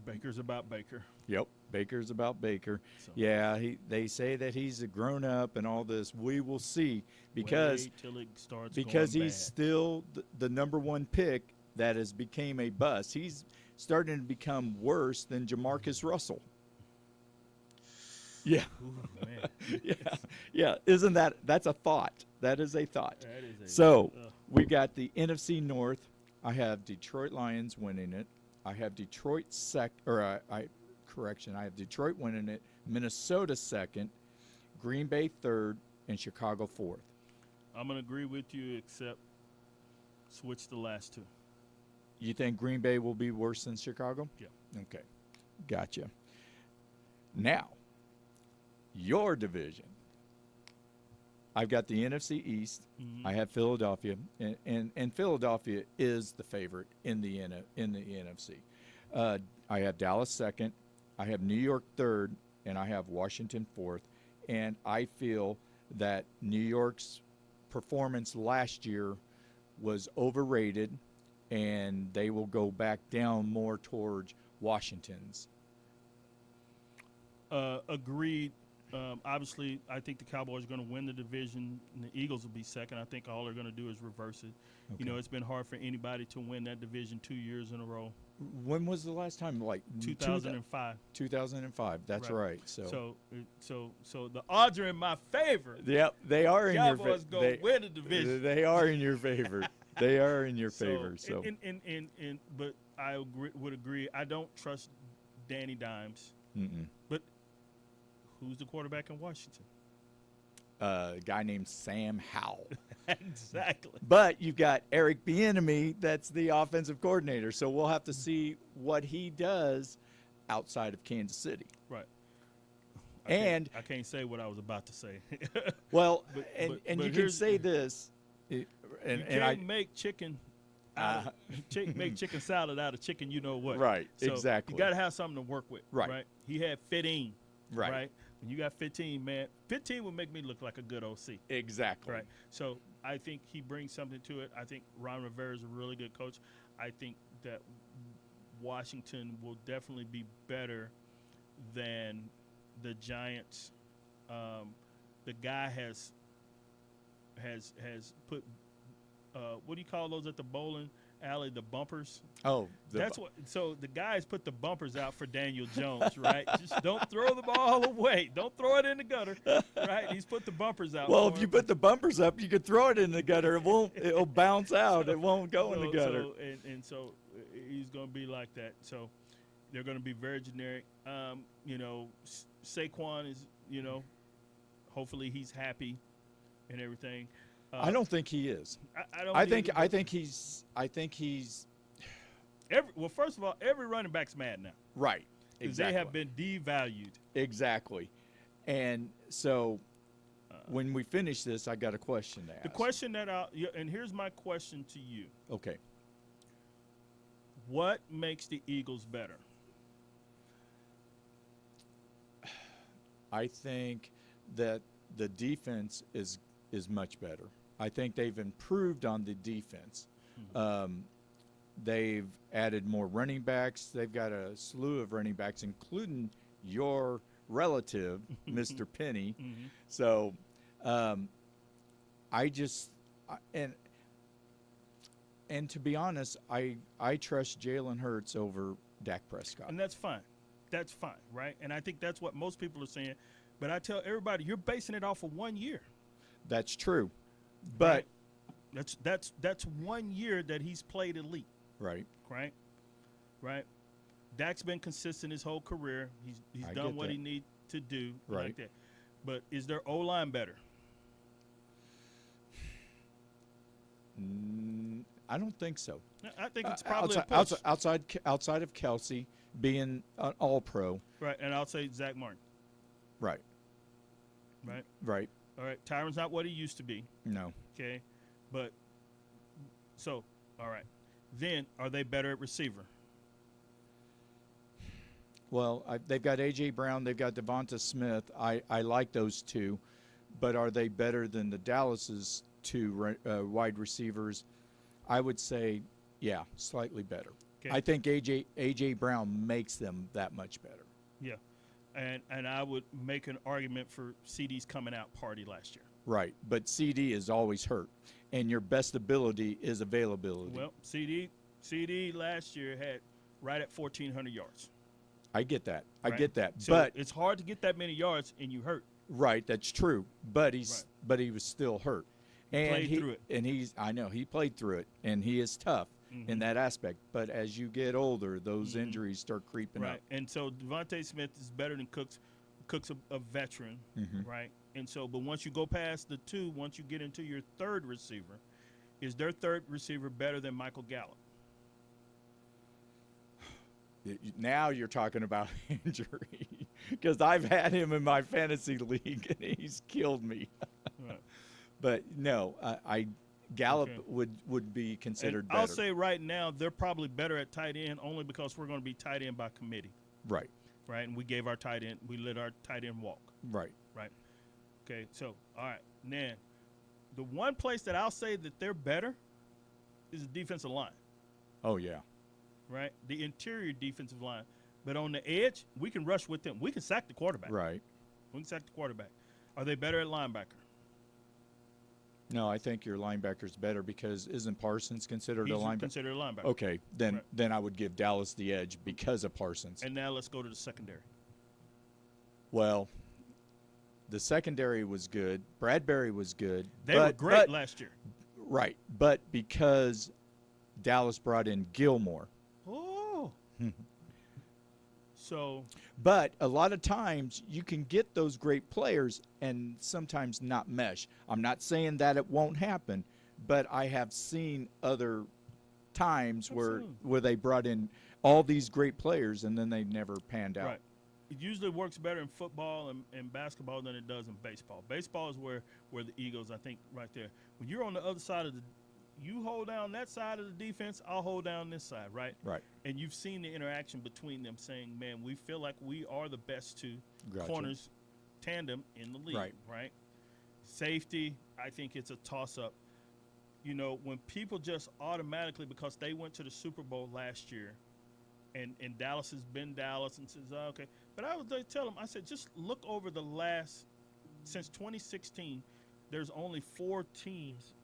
Baker's about Baker.
Yep, Baker's about Baker.
So.
Yeah, they say that he's a grown up and all this. We will see because
Wait till it starts
because
going
he's
bad.
still the number one pick that has became a bust. He's starting to become worse than Jamarcus Russell. Yeah,
Ooh, man.
yeah. Isn't that's a thought? That is a thought.
That is a,
So we got the NFC North. I have Detroit Lions winning it. I have Detroit I have Detroit winning it, Minnesota second, Green Bay third, and Chicago fourth.
I'm gonna agree with you, except switch the last two.
You think Green Bay will be worse than Chicago?
Yeah.
Okay, gotcha. Now, your division. I've got the NFC East.
Mhm.
I have Philadelphia, and Philadelphia is the favorite in the NFC. I have Dallas second. I have New York third, and I have Washington fourth. And I feel that New York's performance last year was overrated, and they will go back down more towards Washington's.
Agreed. Obviously, I think the Cowboys are going to win the division, and the Eagles will be second. I think all they're going to do is reverse it. You know, it's been hard for anybody to win that division 2 years in a row.
When was the last time? Like
2005.
2005. That's right. So
So the odds are in my favor.
yep, they are in your
Cowboys
favor.
going to win the division.
They are in your favor. They are in your favor. So
But I would agree. I don't trust Danny Dimes.
mm-mm.
But who's the quarterback in Washington?
A guy named Sam Howell.
Exactly.
But you've got Eric Bieniemy, that's the offensive coordinator. So we'll have to see what he does outside of Kansas City.
Right.
And
I can't say what I was about to say.
well,
But
you can
here's-
say this,
You
and
can't
I
make chicken. Make chicken salad out of chicken. You know what?
Right,
So
exactly.
You got to have something to work with.
Right.
He had 15.
Right.
When you got 15, man, 15 would make me look like a good OC.
exactly.
Right. So I think he brings something to it. I think Ron Rivera is a really good coach. I think that Washington will definitely be better than the Giants. The guy has put what do you call those at the bowling alley? The bumpers.
Oh,
That's what. So the guys put the bumpers out for Daniel Jones, right? Just don't throw the ball away. Don't throw it in the gutter, right? He's put the bumpers out.
Well,
for
if you
him.
put the bumpers up, you could throw it in the gutter. It won't. It'll bounce out. It won't go in the gutter.
So he's going to be like that. So they're going to be very generic. Saquon is, hopefully he's happy and everything.
I don't think he is.
I don't.
I think he's
Well, first of all, every running back's mad now
right.
because
Exactly.
they have been devalued.
Exactly. And so when we finish this, I got a question to ask.
The question and here's my question to you:
Okay.
what makes the Eagles better?
I think that the defense is much better. I think they've improved on the defense. They've added more running backs. They've got a slew of running backs, including your relative, Mr. Penny.
Mm-hmm.
So and to be honest, I trust Jalen Hurts over Dak Prescott.
And that's fine. That's fine, right? And I think that's what most people are saying. But I tell everybody, you're basing it off of 1 year.
That's true. But
Right? That's 1 year that he's played elite,
right.
right? Dak's been consistent his whole career. He's
I
done
get
what
that.
he needs to do,
Right.
like that. But is their O line better?
I don't think so.
I think it's probably a push.
outside of Kelsey being an All-Pro.
Right, and I'll say Zach Martin.
Right.
Right.
Right.
All right. Tyron's not what he used to be.
No.
Okay, but so all right. Then are they better at receiver?
Well, they've got A.J. Brown. They've got Devonta Smith. I like those two. But are they better than the Dallas's two wide receivers, I would say, yeah, slightly better.
Okay.
I think AJ Brown makes them that much better.
Yeah, and I would make an argument for CD's coming out party last year.
Right, but CD is always hurt, and your best ability is availability.
Well, CD last year had right at 1,400 yards.
I get that.
Right?
I get that.
So
but
it's hard to get that many yards and you hurt.
right, that's true. But
Right.
but he was still hurt. And
played through it.
And I know he played through it, and he is tough in that aspect. But as you get older, those injuries start creeping
Right.
up.
And so Devontae Smith is better than Cooks. Cook's a veteran, right? And so, but once you go past the two, once you get into your third receiver, is their third receiver better than Michael Gallup?
Now you're talking about injury, because I've had him in my fantasy league, and he's killed me.
Right.
But no, I Gallup
Okay.
would be considered
And
better.
I'll say right now they're probably better at tight end only because we're going to be tight end by committee,
right,
right? And we let our tight end walk,
right.
right? Okay, so all right, now the one place that I'll say that they're better is the defensive line,
Oh yeah,
right? The interior defensive line, but on the edge we can rush with them. We can sack the quarterback.
right.
We can sack the quarterback. Are they better at linebacker?
No, I think your linebacker's better, because isn't Parsons considered
He's
a linebacker?
considered a linebacker.
Okay, then
Right.
then I would give Dallas the edge because of Parsons.
And now let's go to the secondary.
Well, the secondary was good. Bradbury was good.
They were great
but,
last year.
right, but because Dallas brought in Gilmore.
Oh. So
But a lot of times you can get those great players and sometimes not mesh. I'm not saying that it won't happen, but I have seen other times
Absolutely.
where they brought in all these great players and then they never panned out.
right. It usually works better in football and basketball than it does in baseball. Baseball is where the Eagles, I think, right there. When you're on the other side of you hold down that side of the defense, I'll hold down this side, right?
Right.
And you've seen the interaction between them saying, man, we feel like we are the best two
Gotcha.
corners tandem in the league,
Right.
Safety, I think it's a toss-up. You know, when people just automatically, because they went to the Super Bowl last year, and Dallas has been Dallas and says, oh, okay. But I would tell them, I said, just look over the last, since 2016, there's only four teams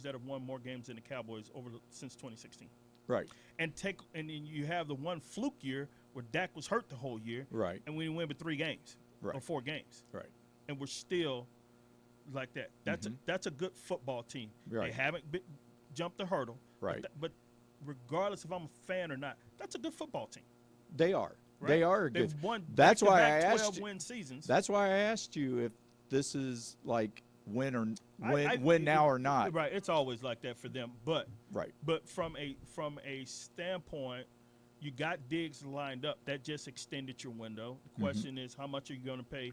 that have won more games than the Cowboys since 2016.
Right.
And then you have the one fluke year where Dak was hurt the whole year,
Right.
and we win with 3 games or
Right.
4 games,
Right.
and we're still like that. That's a good football team.
Right.
They haven't jumped the hurdle,
Right.
But regardless if I'm a fan or not, that's a good football team.
They are.
Right?
They are good.
They've won
That's why I
back-to-back
asked
12-win seasons.
That's why I asked you if this is like win
I-
now or not.
Right, it's always like that for them. But
Right.
from a standpoint, you got Diggs lined up. That just extended your window. The question is, how much are you going to pay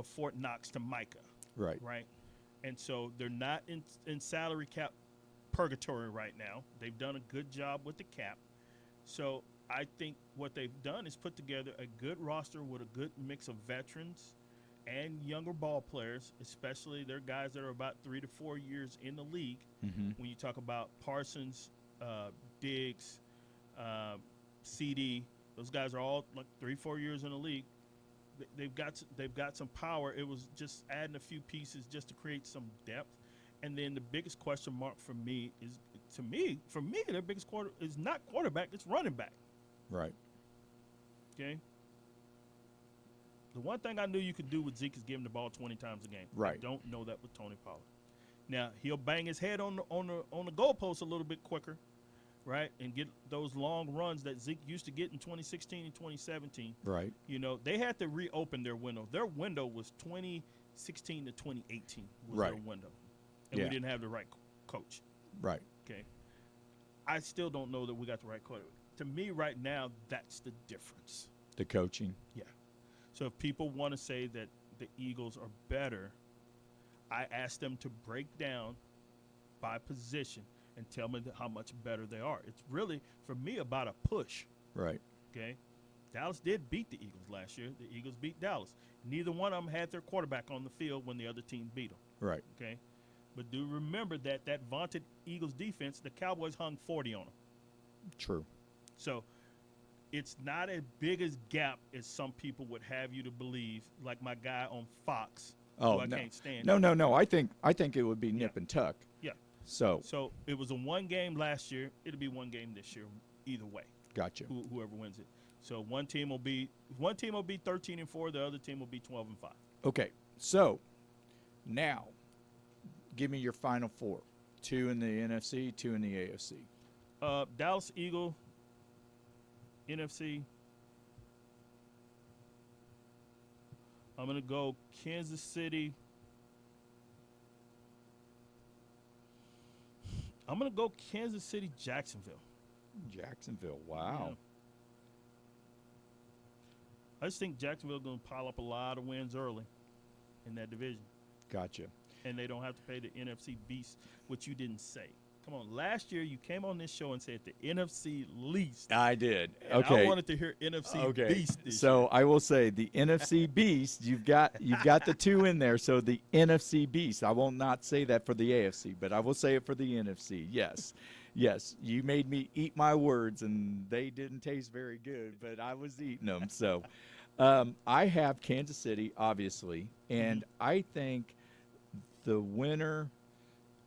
Fort Knox to Micah?
Right.
Right, and so they're not in salary cap purgatory right now. They've done a good job with the cap. So I think what they've done is put together a good roster with a good mix of veterans and younger ball players, especially their guys that are about 3 to 4 years in the league.
Mm-hmm.
When you talk about Parsons, Diggs, CD, those guys are all like 3-4 years in the league. They've got some power. It was just adding a few pieces just to create some depth. And then the biggest question mark for me is, their biggest is not quarterback, it's running back.
Right.
Okay. The one thing I knew you could do with Zeke is give him the ball 20 times a game.
Right.
I don't know that with Tony Pollard. Now he'll bang his head on the goalpost a little bit quicker, right, and get those long runs that Zeke used to get in 2016 and 2017.
Right.
You know, they had to reopen their window. Their window was 2016 to 2018 was their
Right.
window, and
Yeah.
we didn't have the right coach.
Right.
Okay, I still don't know that we got the right coach. To me, right now, that's the difference.
The coaching.
Yeah. So if people want to say that the Eagles are better, I ask them to break down by position and tell me how much better they are. It's really, for me, about a push.
Right.
Okay. Dallas did beat the Eagles last year. The Eagles beat Dallas. Neither one of them had their quarterback on the field when the other team beat them.
Right.
Okay, but do remember that that vaunted Eagles defense, the Cowboys hung 40 on them.
True.
So it's not as big as gap as some people would have you to believe. Like my guy on Fox,
Oh,
who I
no.
can't stand.
No. I think it would be nip
Yeah.
and tuck.
Yeah.
So,
So it was a one game last year. It'll be one game this year, either way.
gotcha.
Whoever wins it. So one team will be 13-4. The other team will be 12-5.
Okay. So, now, give me your final four. 2 in the NFC, 2 in the AFC.
Dallas Eagle, NFC. I'm gonna go Kansas City. I'm gonna go Kansas City, Jacksonville.
Jacksonville. Wow.
Yeah. I just think Jacksonville gonna pile up a lot of wins early in that division,
Gotcha.
and they don't have to pay the NFC beast, which you didn't say. Come on, last year you came on this show and said the NFC least.
I did.
And
Okay.
I wanted to hear NFC
Okay.
beast this
So
year.
I will say the NFC Beast. You've got the 2 in there. So the NFC Beast. I will not say that for the AFC, but I will say it for the NFC. Yes, yes. You made me eat my words, and they didn't taste very good, but I was eating them. So I have Kansas City, obviously, and I think the winner.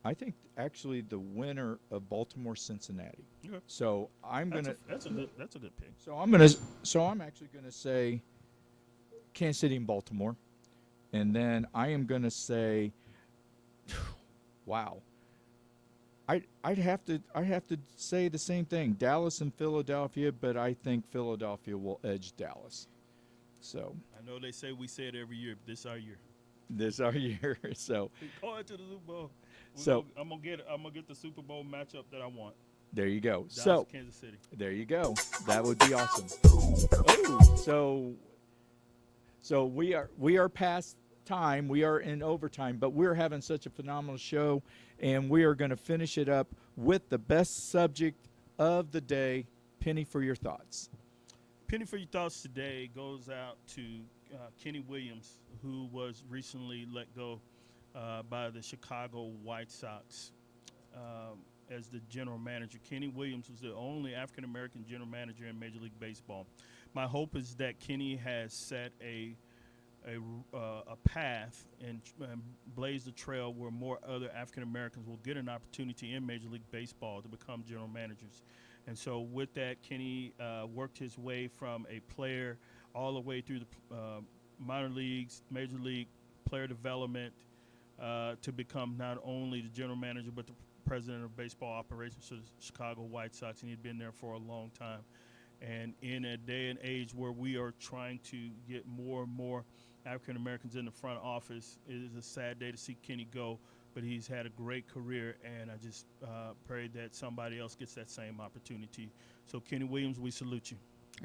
I think actually the winner of Baltimore Cincinnati.
Okay.
So I'm gonna.
That's a good pick.
So I'm actually gonna say Kansas City and Baltimore, and then I am gonna say, wow. I'd have to say the same thing, Dallas and Philadelphia, but I think Philadelphia will edge Dallas. So
I know they say we say it every year, but this our year.
this our year. So
Going to the Super Bowl. I'm gonna get the Super Bowl matchup that I want.
there you go.
Dallas,
So
Kansas City.
there you go. That would be awesome. Oh, so we are past time. We are in overtime, but we're having such a phenomenal show, and we are going to finish it up with the best subject of the day. Penny, for your thoughts.
Penny for your thoughts today goes out to Kenny Williams, who was recently let go by the Chicago White Sox as the general manager. Kenny Williams was the only African-American general manager in Major League Baseball. My hope is that Kenny has set a path and blazed a trail where more other African-Americans will get an opportunity in Major League Baseball to become general managers. And so with that, Kenny worked his way from a player all the way through the minor leagues, major league, player development, to become not only the general manager but the president of baseball operations for the Chicago White Sox, and he'd been there for a long time. And in a day and age where we are trying to get more and more African Americans in the front office, it is a sad day to see Kenny go, but he's had a great career, and I just pray that somebody else gets that same opportunity. So Kenny Williams, we salute you.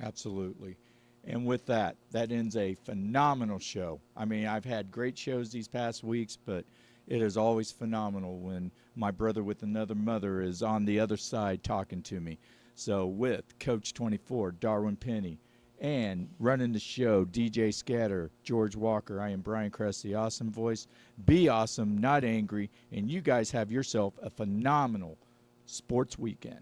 Absolutely. And with that ends a phenomenal show. I mean, I've had great shows these past weeks, but it is always phenomenal when my brother with another mother is on the other side talking to me. So with Coach 24, Darwin Penny, and running the show, DJ Scatter, George Walker, I am Brian Kress, the awesome voice. Be awesome, not angry, and you guys have yourself a phenomenal sports weekend.